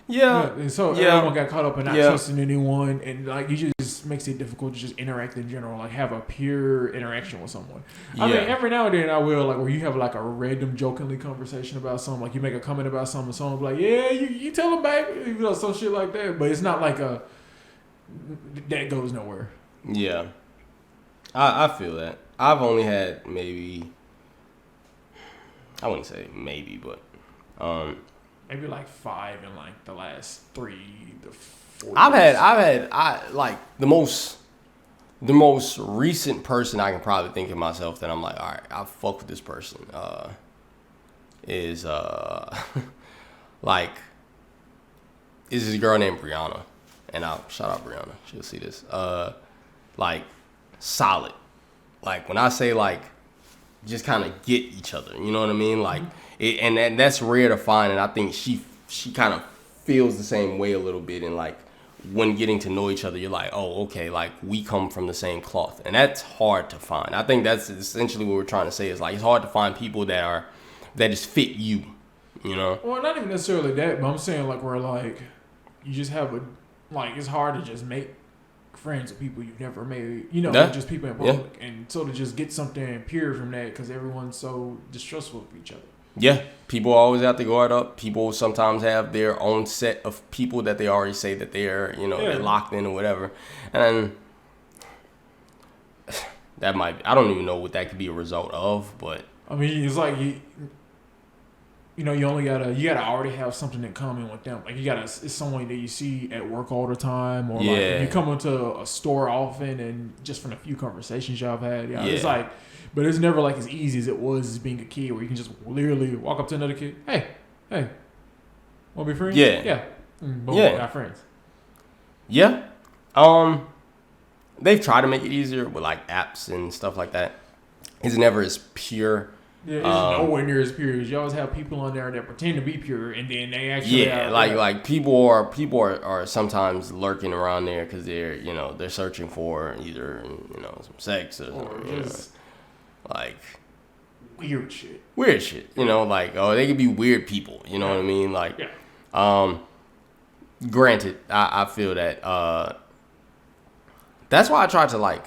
S1: and so everyone got caught up in not trusting anyone, and like it just makes it difficult to just interact in general, like have a pure interaction with someone. I mean, every now and then I will, like, where you have like a random jokingly conversation about something, like you make a comment about something, someone will be like, yeah, you tell them, baby, you know, some shit like that. But it's not like that goes nowhere.
S2: Yeah, I feel that. I've only had maybe, I wouldn't say maybe, but
S1: maybe like 5 in like the last 3 to 4
S2: I've had like the most recent person I can probably think of myself that I'm like, all right, I fuck with this person. Is like, is this girl named Brianna, and I'll shout out Brianna. She'll see this. Like, solid. Like, when I say like, just kind of get each other. You know what I mean? Like, and that's rare to find. And I think she kind of feels the same way a little bit. And like, when getting to know each other, you're like, oh, okay, like we come from the same cloth, and that's hard to find. I think that's essentially what we're trying to say is like, it's hard to find people that just fit you. You know? Well,
S1: not even necessarily that, but I'm saying like where like you just have it's hard to just make friends with people you've never made, you know, just people in public, and so to just get something pure from that, because everyone's so distrustful of each other.
S2: Yeah, people always have to guard up. People sometimes have their own set of people that they already say that they're, you know, they're locked in or whatever, and that I don't even know what that could be a result of, but
S1: I mean, it's like you know, you gotta already have something in common with them. Like it's someone that you see at work all the time, or like you come into a store often, and just from a few conversations y'all have had, it's like, but it's never like as easy as it was as being a kid, where you can just literally walk up to another kid, hey, wanna be friends? Boom, got friends.
S2: Yeah, they've tried to make it easier with like apps and stuff like that. It's never as pure.
S1: Yeah, it's nowhere near as pure. You always have people on there that pretend to be pure, and then they actually
S2: like people are sometimes lurking around there because they're searching for either some sex or just like
S1: weird shit.
S2: Like, oh, they could be weird people. You know what I mean? Like, granted, I feel that that's why I try to like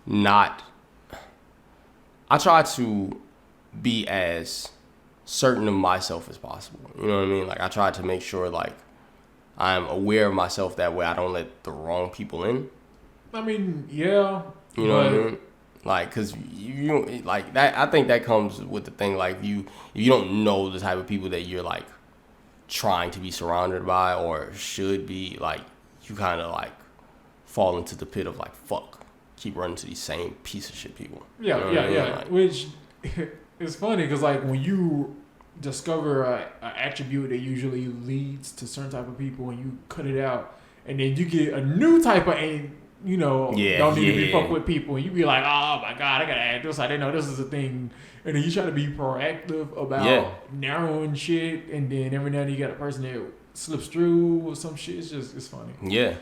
S2: not. I try to be as certain of myself as possible. You know what I mean? Like, I try to make sure like I'm aware of myself, that way I don't let the wrong people in.
S1: I mean, yeah.
S2: You know what I mean? Like, cause you like that. I think that comes with the thing. Like, if you don't know the type of people that you're like trying to be surrounded by or should be, like, you kind of like fall into the pit of like, fuck, keep running to these same piece of shit people.
S1: Yeah. Like, which it's funny because like when you discover an attribute that usually leads to certain type of people, and you cut it out, and then you get a new type of don't need to be fucked with people, and you be like, oh my god, I gotta add this. I didn't know this is a thing, and then you try to be proactive about narrowing shit, and then every now and then you got a person that slips through or some shit. It's funny.
S2: Yeah.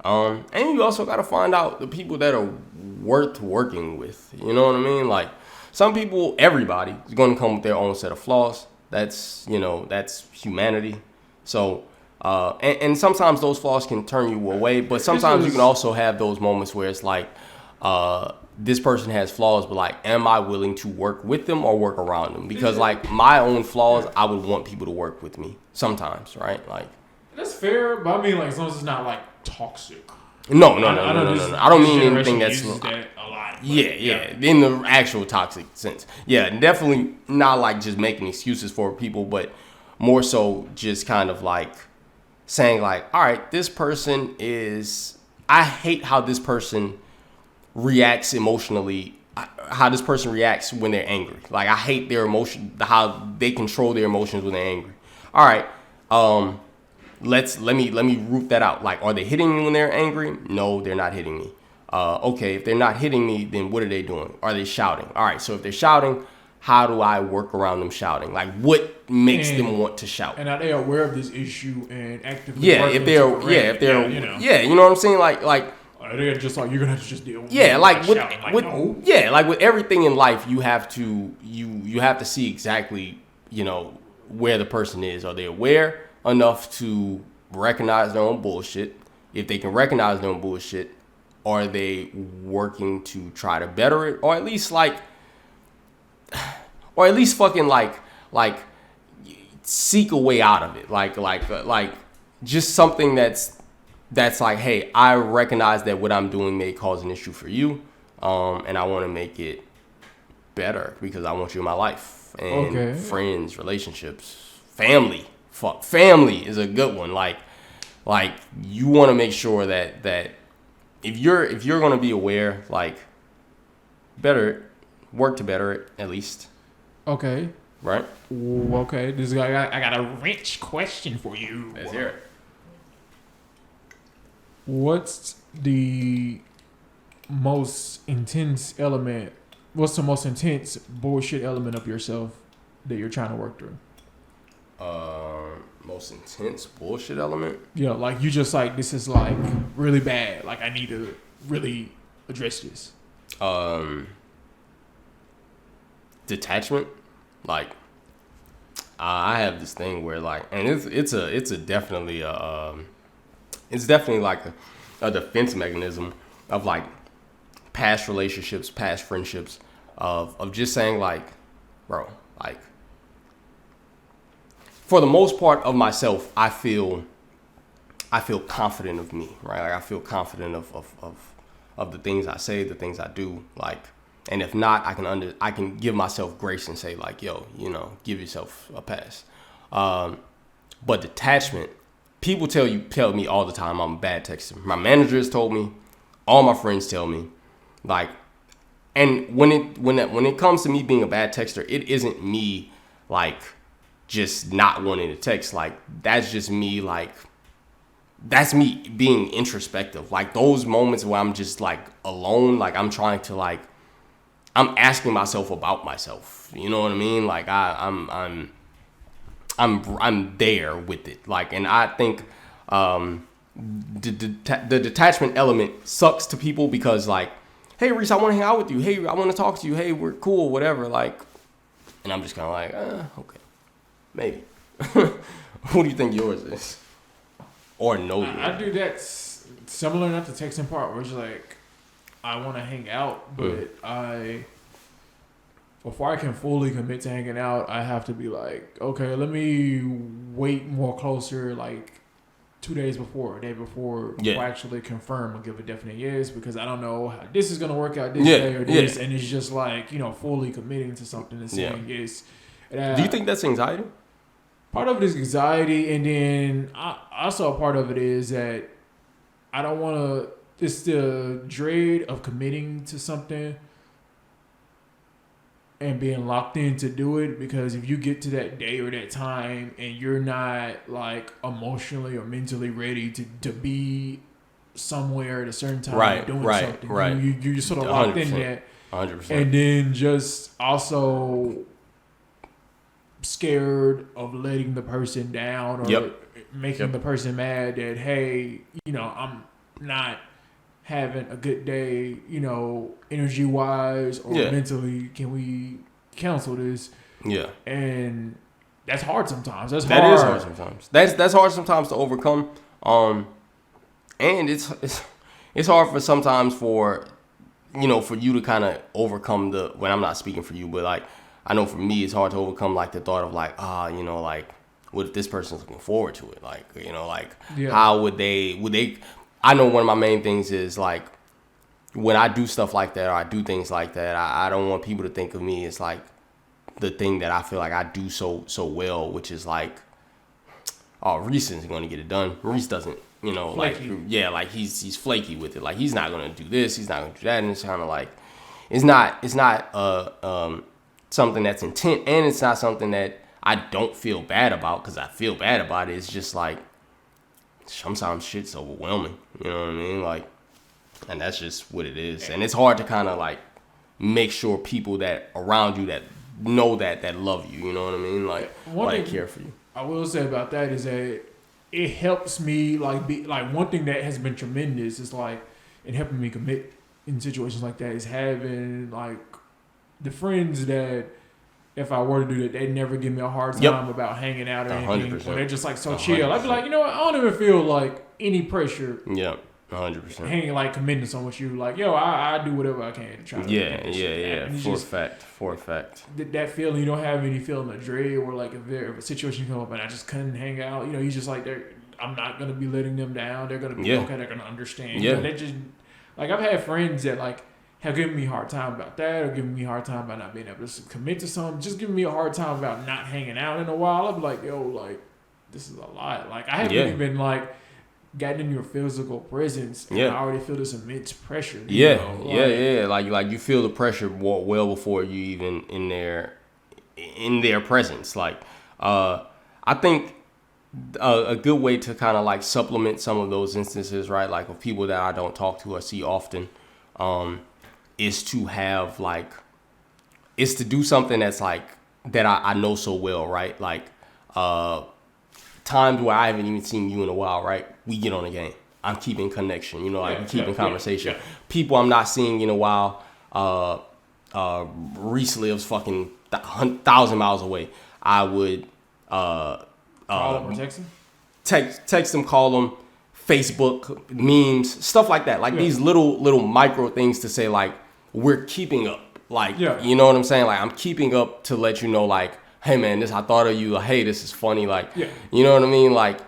S2: And you also gotta find out the people that are worth working with. You know what I mean? Like, some people, everybody is going to come with their own set of flaws. That's humanity. So, and sometimes those flaws can turn you away, but sometimes you can also have those moments where it's like, this person has flaws, but like, am I willing to work with them or work around them? Because like my own flaws, I would want people to work with me sometimes, right? Like,
S1: that's fair, but I mean, like, as long as it's not like toxic.
S2: No. I don't mean anything that's
S1: that a lot.
S2: Yeah. In the actual toxic sense. Yeah, definitely not like just making excuses for people, but more so just kind of like saying like, all right, this person I hate how this person reacts emotionally, how this person reacts when they're angry. Like, I hate their emotion, how they control their emotions when they're angry. All right, let me root that out. Like, are they hitting me when they're angry? No, they're not hitting me. Okay, if they're not hitting me, then what are they doing? Are they shouting? All right, so if they're shouting, how do I work around them shouting? Like, what makes them want to shout?
S1: And are they aware of this issue and actively?
S2: Yeah, if they're you know what I'm saying? Like.
S1: They're just like, you're gonna have to just deal with
S2: with everything in life, you have to see exactly, you know, where the person is. Are they aware enough to recognize their own bullshit? If they can recognize their own bullshit, are they working to try to better it, or at least fucking like seek a way out of it, like just something that's like, hey, I recognize that what I'm doing may cause an issue for you, and I want to make it better because I want you in my life. And friends, relationships, family. Fuck, family is a good one. Like you want to make sure that if you're gonna be aware, like, work to better it at least.
S1: Okay.
S2: Right.
S1: Okay. This guy, I got a rich question for you.
S2: Let's hear it.
S1: What's the most intense element? What's the most intense bullshit element of yourself that you're trying to work through?
S2: Most intense bullshit element?
S1: Yeah, like you just like, this is like really bad. Like I need to really address this.
S2: Detachment. Like I have this thing where like, and it's definitely like a defense mechanism of like past relationships, past friendships, of just saying like, bro, like for the most part of myself, I feel confident of me, right? Like I feel confident of the things I say, the things I do, like, and if not, I can give myself grace and say like, yo, you know, give yourself a pass. But detachment, people tell me all the time I'm a bad texter. My manager has told me, all my friends tell me, like, and when it comes to me being a bad texter, it isn't me like just not wanting to text. Like that's just me, like that's me being introspective. Like those moments where I'm just like alone, like I'm trying to like, I'm asking myself about myself. You know what I mean? Like I'm there with it. Like, and I think the detachment element sucks to people because like, hey Reese, I want to hang out with you. Hey, I want to talk to you. Hey, we're cool, whatever. Like, and I'm just kind of like, okay, maybe. Who do you think yours is? Or no?
S1: I do that similar enough to texting part where it's like, I want to hang out, but before I can fully commit to hanging out, I have to be like, okay, let me wait more closer, like 2 days before, a day before, to actually confirm and give a definite yes, because I don't know how this is going to work out this day or this, and it's just like, you know, fully committing to something and saying yes.
S2: Do you think that's anxiety?
S1: Part of it is anxiety, and then also a part of it is that I don't want to, it's the dread of committing to something and being locked in to do it, because if you get to that day or that time and you're not like emotionally or mentally ready to be somewhere at a certain time doing something, you're just sort of locked in that.
S2: 100%.
S1: And then just also scared of letting the person down or making the person mad that, hey, you know, I'm not having a good day, you know, energy wise or mentally, can we cancel this? Yeah. And that's hard sometimes. That is hard sometimes.
S2: That's hard sometimes to overcome. And it's hard for sometimes for, you know, for you to kind of overcome when I'm not speaking for you, but like, I know for me, it's hard to overcome like the thought of like, you know, like, what if this person's looking forward to it? Like, you know, like, how would they, I know one of my main things is like, when I do stuff like that or I do things like that, I don't want people to think of me as like the thing that I feel like I do so well, which is like, oh, Reese isn't going to get it done. Reese doesn't, you know, flaky. Like, like he's flaky with it. Like, he's not going to do this. He's not going to do that. And it's kind of like, it's not something that's intent, and it's not something that I don't feel bad about because I feel bad about it. It's just like, sometimes shit's overwhelming. You know what I mean? Like, and that's just what it is. And it's hard to kind of like make sure people that around you that know that love you. You know what I mean? Like care for you.
S1: I will say about that is that it helps me one thing that has been tremendous is like in helping me commit in situations like that is having like the friends that if I were to do that, they never give me a hard time about hanging out or anything. 100%. Or they're just like so 100%. Chill. I'd be like, you know what? I don't even feel like any pressure.
S2: Yeah, 100%.
S1: Hanging like committing to something with you, like yo, I do whatever I can to try to.
S2: Yeah. For a fact.
S1: That feeling, you don't have any feeling of dread, or like if a situation come up and I just couldn't hang out. You know, you just like I'm not gonna be letting them down. They're gonna be okay. They're gonna understand.
S2: Yeah.
S1: You know, they just like I've had friends that like have given me a hard time about that, or giving me a hard time about not being able to commit to something. Just giving me a hard time about not hanging out in a while. I'll be like, yo, like this is a lot. Like I haven't even like gotten in your physical presence, and I already feel this immense pressure. You know?
S2: Like you feel the pressure well before you even in their presence. Like I think a good way to kind of like supplement some of those instances, right? Like of people that I don't talk to or see often, is to have like is to do something that's like that I know so well, right? Like times where I haven't even seen you in a while, right? We get on the game. I'm keeping connection, you know, like we keeping conversation. Yeah. People I'm not seeing in a while. Recently, it was fucking 1,000 miles away. I would
S1: call them or text them.
S2: Text them, call them, Facebook memes, stuff like that. Like these little micro things to say like we're keeping up. Like you know what I'm saying? Like I'm keeping up to let you know like, hey man, I thought of you. Like, hey, this is funny. Like, you know what I mean? Like,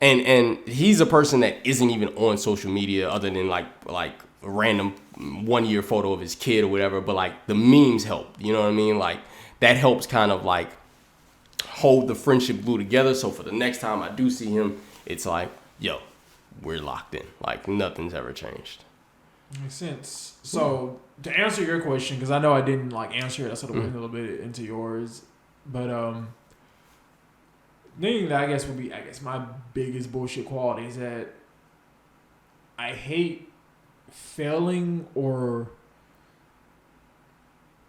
S2: and he's a person that isn't even on social media other than like a random 1 year photo of his kid or whatever. But like the memes help. You know what I mean? Like that helps kind of like hold the friendship glue together. So for the next time I do see him, it's like, yo, we're locked in. Like nothing's ever changed.
S1: Makes sense. So to answer your question, because I know I didn't like answer it, I sort of went a little bit into yours. But thing that I guess would be my biggest bullshit quality is that I hate failing or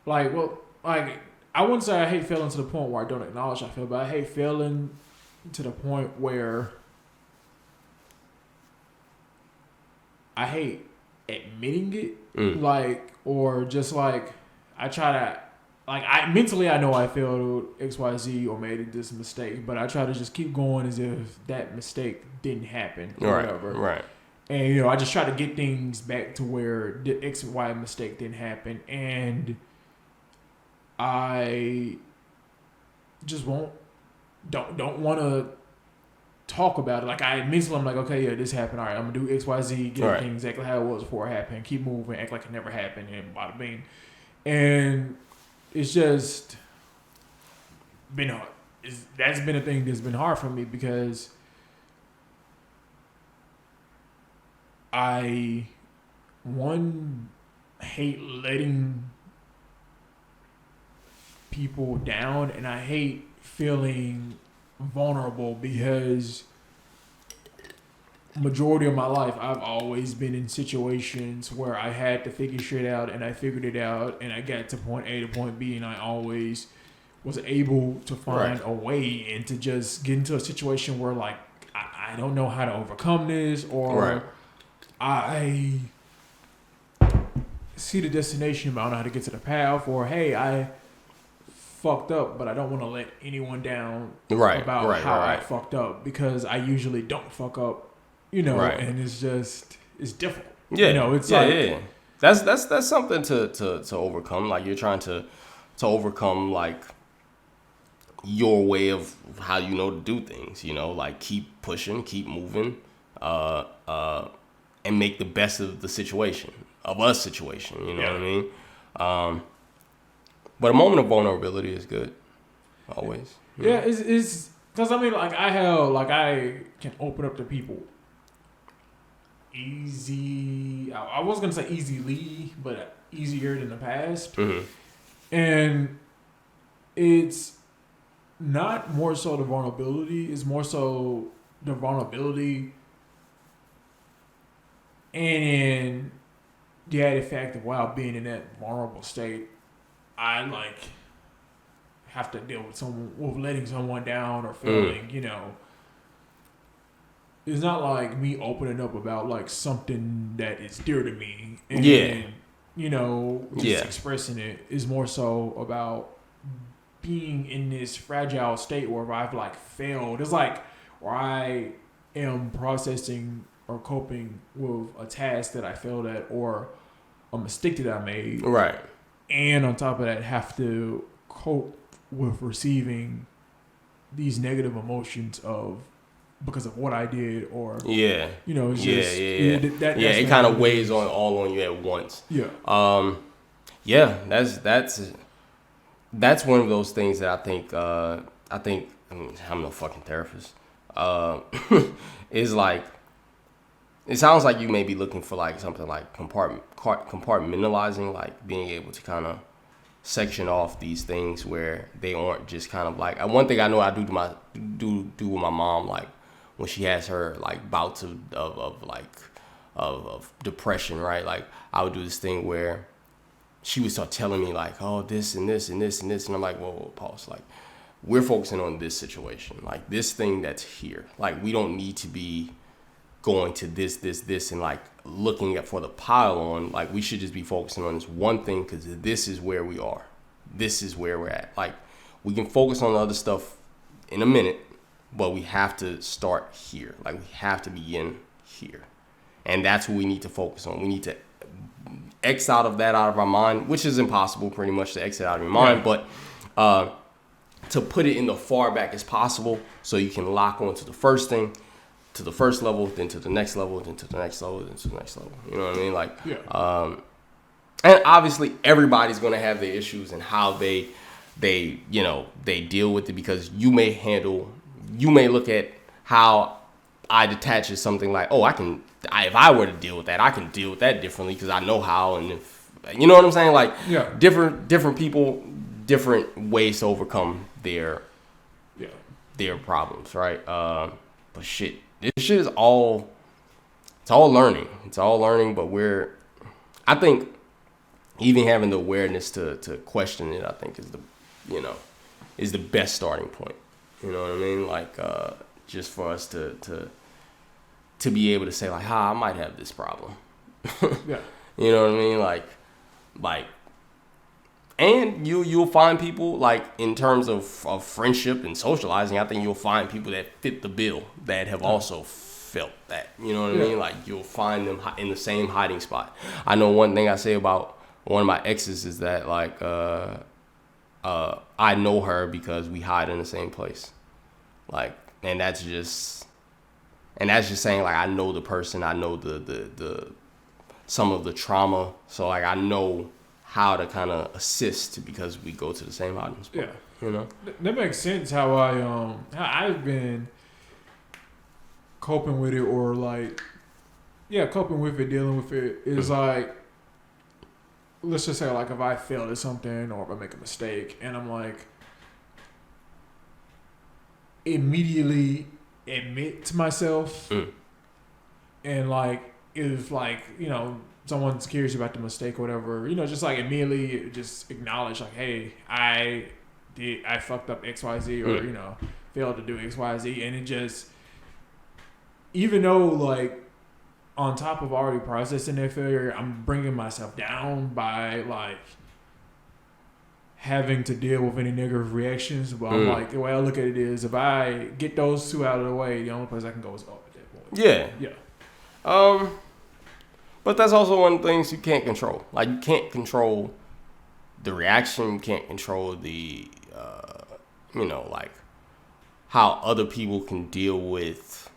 S1: I wouldn't say I hate failing to the point where I don't acknowledge I fail, but I hate failing to the point where I hate admitting it, or just like I try to. Like mentally, I know I failed XYZ or made this mistake, but I try to just keep going as if that mistake didn't happen or whatever.
S2: Right.
S1: And you know, I just try to get things back to where the X and Y mistake didn't happen, and I just don't want to talk about it. Like mentally, I'm like, okay, this happened. All right, I'm gonna do XYZ, get everything exactly how it was before it happened, keep moving, act like it never happened, and bada bing. And it's just been hard. That's been a thing that's been hard for me because I hate letting people down, and I hate feeling vulnerable because majority of my life I've always been in situations where I had to figure shit out, and I figured it out, and I got to point A to point B, and I always was able to find a way and to just get into a situation where like I don't know how to overcome this, or I see the destination but I don't know how to get to the path, or hey, I fucked up but I don't want to let anyone down about how I fucked up, because I usually don't fuck up. You know, and it's difficult. Yeah, you know, it's
S2: That's something to overcome. Like you're trying to overcome like your way of how you know to do things. You know, like keep pushing, keep moving, and make the best of the situation, of a situation. You know what I mean? But a moment of vulnerability is good, always.
S1: Yeah, it's because I mean, like I can open up to people. Easy. I was gonna say easily, but easier than the past.
S2: Mm-hmm.
S1: And it's not more so the vulnerability. It's more so the vulnerability, and the added fact of while being in that vulnerable state, I like have to deal with letting someone down or failing, it's not like me opening up about like something that is dear to me and just expressing it is more so about being in this fragile state where I've like failed. It's like where I am processing or coping with a task that I failed at or a mistake that I made.
S2: Right. And
S1: on top of that, have to cope with receiving these negative emotions because of what I did or it's just
S2: it kind of weighs all on you at once. That's one of those things that I think I'm no fucking therapist. Is like, it sounds like you may be looking for like something like compartmentalizing, like being able to kind of section off these things where they aren't just kind of like, one thing I know I do with my mom, like when she has her like bouts of depression, right? Like I would do this thing where she would start telling me like, oh, this and this and this and this, and I'm like, whoa, pause. Like, we're focusing on this situation, like this thing that's here. Like, we don't need to be going to this, and like looking at for the pile on. Like, we should just be focusing on this one thing because this is where we are. This is where we're at. Like, we can focus on the other stuff in a minute, but we have to start here. Like, we have to begin here. And that's what we need to focus on. We need to X out of our mind, which is impossible pretty much to exit out of your mind, but to put it in the far back as possible so you can lock on to the first thing, to the first level, then to the next level, then to the next level, then to the next level. You know what I mean? Like, and obviously everybody's going to have their issues and how they deal with it, because you may look at how I detach as something like, oh, if I were to deal with that, I can deal with that differently because I know how. And if, you know what I'm saying? Like, different people, different ways to overcome their problems, right? But shit, this shit is all learning. It's all learning, but I think even having the awareness to question it, I think is the best starting point. You know what I mean? Like, just for us to be able to say like, I might have this problem. You know what I mean? Like, and you'll find people, like, in terms of friendship and socializing, I think you'll find people that fit the bill that have also felt that. You know what I mean? Like, you'll find them in the same hiding spot. I know one thing I say about one of my exes is that, like, I know her because we hide in the same place. Like, and that's just saying, like, I know the person, I know the some of the trauma, so like I know how to kind of assist because we go to the same hiding spot. You know,
S1: that makes sense. How I've been coping with it, or like, coping with it, dealing with it is like, let's just say, like, if I fail at something or if I make a mistake, and I'm like, immediately admit to myself, and like, if like, someone's curious about the mistake or whatever, just like immediately just acknowledge like, hey, I fucked up XYZ, or failed to do XYZ, and it just, even though like on top of already processing that failure, I'm bringing myself down by like having to deal with any negative reactions. But I'm like, the way I look at it is, if I get those two out of the way, the only place I can go is up at that point.
S2: Yeah. But that's also one of the things you can't control. Like, you can't control the reaction. You can't control the, like, how other people can deal with.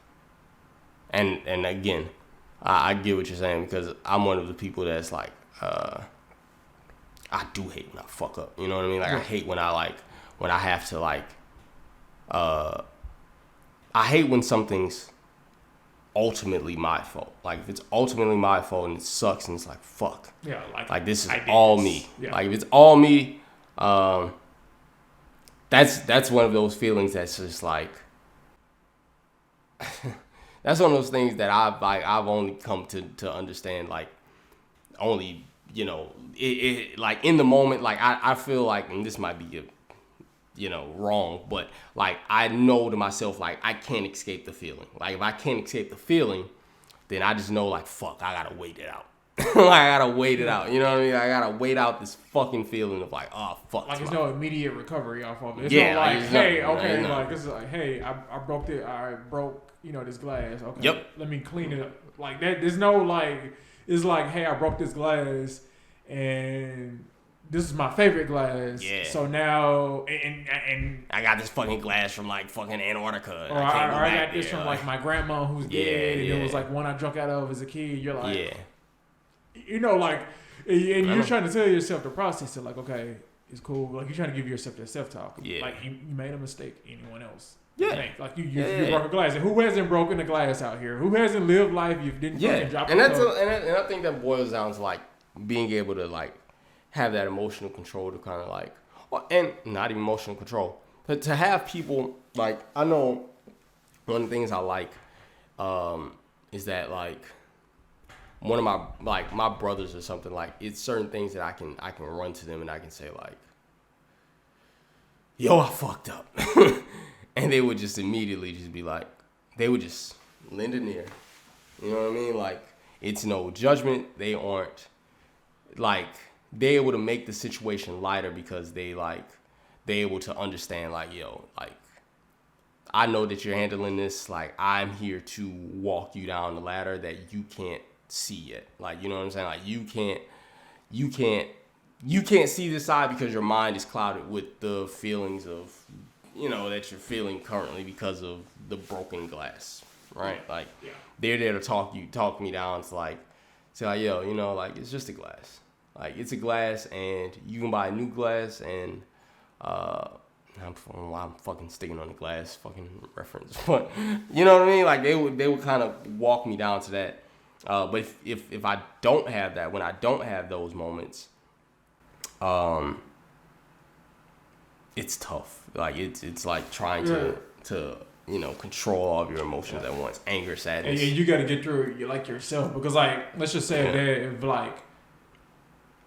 S2: And again, I get what you're saying, because I'm one of the people that's like, I do hate when I fuck up. You know what I mean? Like, I hate when I have to, like, I hate when something's ultimately my fault. Like, if it's ultimately my fault and it sucks and it's like, fuck.
S1: Yeah,
S2: like this is all me. Yeah. Like, if it's all me, that's one of those feelings that's just like, that's one of those things that I've only come to understand, like, only, it like in the moment, like I feel like, and this might be wrong. But like, I know to myself, like, I can't escape the feeling. Like, if I can't escape the feeling, then I just know, like, fuck, I gotta wait it out. Like, I gotta wait it out. You know what I mean? I gotta wait out this fucking feeling of like, oh fuck.
S1: Like, there's no immediate recovery off of it. It's
S2: yeah,
S1: not like, hey,
S2: nothing,
S1: okay,
S2: right?
S1: like this is like, hey, I broke this glass. Okay,
S2: Yep.
S1: Let me clean it up. Like that. There's no like. It's like, hey, I broke this glass, and this is my favorite glass.
S2: Yeah.
S1: So now, and
S2: I got this fucking glass from like fucking Antarctica.
S1: Or I got this from like my grandma who's dead, and
S2: yeah.
S1: it was like one I drunk out of as a kid. You're like,
S2: yeah.
S1: Like, and you're trying to tell yourself the process of like, okay, it's cool. Like, you're trying to give yourself that self-talk.
S2: Yeah.
S1: Like, you made a mistake. Anyone else?
S2: Yeah.
S1: Like, you broke a glass. And who hasn't broken a glass out here? Who hasn't lived life you didn't fucking drop
S2: and
S1: a
S2: that's
S1: cup?
S2: and I think that boils down to like being able to like have that emotional control to kind of like, and not even emotional control, but to have people like, I know one of the things I like is that like one of my brothers or something, like, it's certain things that I can run to them and I can say like, yo, I fucked up. And they would just immediately just be like, they would just lend an ear. You know what I mean? Like, it's no judgment. They aren't like, they're able to make the situation lighter because they're able to understand like, yo, like, I know that you're handling this. Like, I'm here to walk you down the ladder that you can't see yet. Like, you know what I'm saying? Like, you can't see this side because your mind is clouded with the feelings of, that you're feeling currently because of the broken glass, right? Like, they're there to talk me down to like, say like, yo, like, it's just a glass. Like, it's a glass and you can buy a new glass and, I'm fucking sticking on the glass fucking reference, but you know what I mean? Like, they would kind of walk me down to that. But if I don't have that, when I don't have those moments, it's tough. Like, it's like trying to control all of your emotions at once, anger, sadness.
S1: And you got to get through it like yourself, because like, let's just say if like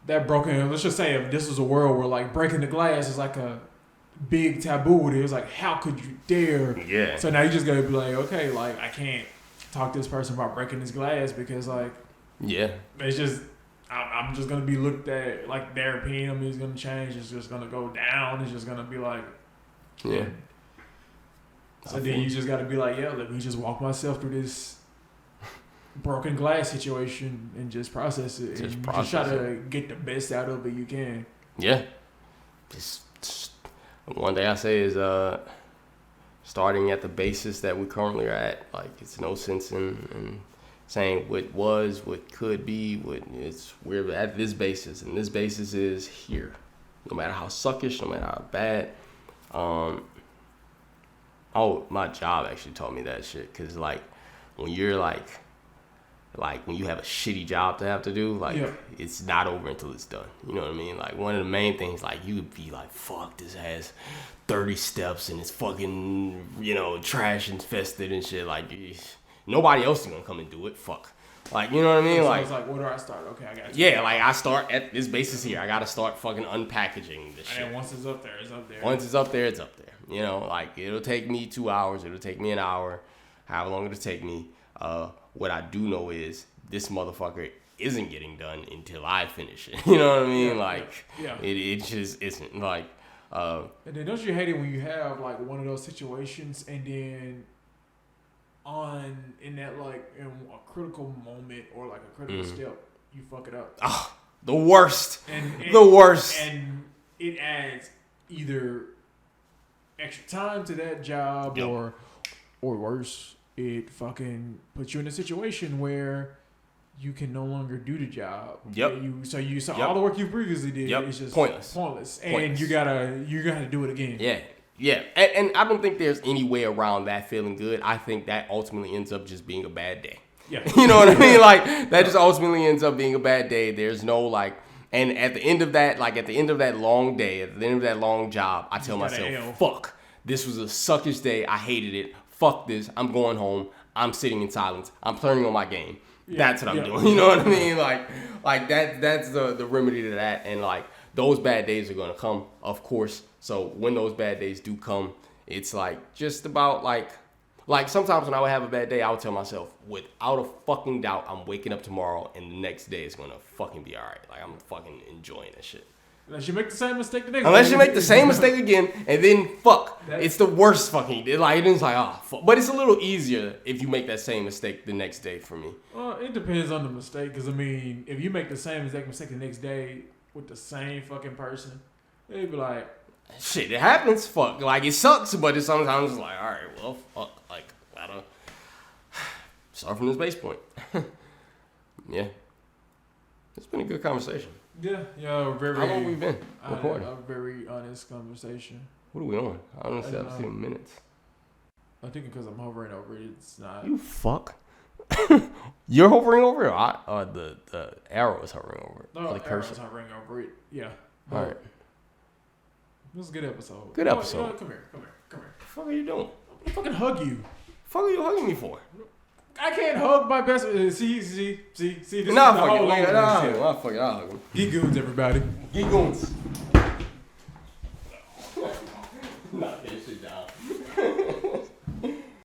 S1: that broken, let's just say if this was a world where like breaking the glass is like a big taboo, it was like, how could you dare?
S2: Yeah.
S1: So now you just gotta be like, okay, like, I can't talk to this person about breaking this glass because like, it's just, I'm just gonna be looked at like their opinion of me is gonna change. It's just gonna go down. It's just gonna be like, So then you just gotta be like, let me just walk myself through this broken glass situation and just process it. Just try to get the best out of it you can.
S2: Yeah. Just one thing I say is starting at the basis that we currently are at. Like, it's no sense in saying what was, what could be, we're at this basis, and this basis is here. No matter how suckish, no matter how bad. My job actually taught me that shit, because like, when you're like when you have a shitty job to have to do, like, it's not over until it's done. You know what I mean? Like, one of the main things, like, you would be like, fuck, this has 30 steps and it's fucking, trash infested and shit. Like, nobody else is gonna come and do it. Fuck. Like, you know what I mean?
S1: So
S2: like,
S1: it's like, where do I start? Okay, I got you.
S2: Yeah, like, I start at this basis here. I gotta start fucking unpackaging this shit.
S1: And once it's up there, it's up there.
S2: Once it's up there, it's up there. Like, it'll take me 2 hours. It'll take me an hour. However long it'll take me. What I do know is this motherfucker isn't getting done until I finish it. You know what I mean? It just isn't. Like,
S1: and then don't you hate it when you have like one of those situations and then in that like in a critical moment or like a critical step, you fuck it up.
S2: Oh, the worst.
S1: And
S2: the worst.
S1: And it adds either extra time to that job or worse, it fucking puts you in a situation where you can no longer do the job. So all the work you previously did is just pointless. And you gotta do it again.
S2: Yeah. And I don't think there's any way around that feeling good. I think that ultimately ends up just being a bad day.
S1: Yeah.
S2: You know what I mean? Like, that just ultimately ends up being a bad day. There's no like, and at the end of that, long day, at the end of that long job, I tell myself, fuck, this was a suckish day. I hated it. Fuck this. I'm going home. I'm sitting in silence. I'm turning on my game. That's what I'm doing. You know what I mean? Like that. That's the remedy to that. And like, those bad days are gonna come, of course. So when those bad days do come, it's like just about like sometimes when I would have a bad day, I would tell myself, without a fucking doubt, I'm waking up tomorrow and the next day is gonna fucking be alright. Like I'm fucking enjoying that shit.
S1: Unless you make the same mistake the next
S2: Unless
S1: day.
S2: you make the same mistake again, and then it's the worst fucking. It's like fuck. But it's a little easier if you make that same mistake the next day for me.
S1: Well, it depends on the mistake, because I mean, if you make the same exact mistake the next day with the same fucking person, they'd be like,
S2: shit, it happens. Fuck, like it sucks, but it's sometimes it's like, all right, well, fuck, like gotta start from this base point. Yeah, it's been a good conversation.
S1: Yeah, very.
S2: How long we been recording?
S1: A very honest conversation.
S2: What are we on? I don't see minutes.
S1: I think because I'm hovering over it, it's not.
S2: You fuck. You're hovering over it, or the arrow is hovering over it.
S1: No, the arrow is hovering over it. Yeah.
S2: All right.
S1: It was a good episode.
S2: Good episode.
S1: Come here.
S2: What the fuck are you doing?
S1: I fucking hug you.
S2: The fuck are you hugging me for?
S1: I can't hug my best. See. This
S2: Nah,
S1: is the
S2: fuck
S1: whole
S2: it. Nah, fuck it. I'll hug him.
S1: Geek Goonz, everybody.
S2: Geek Goonz.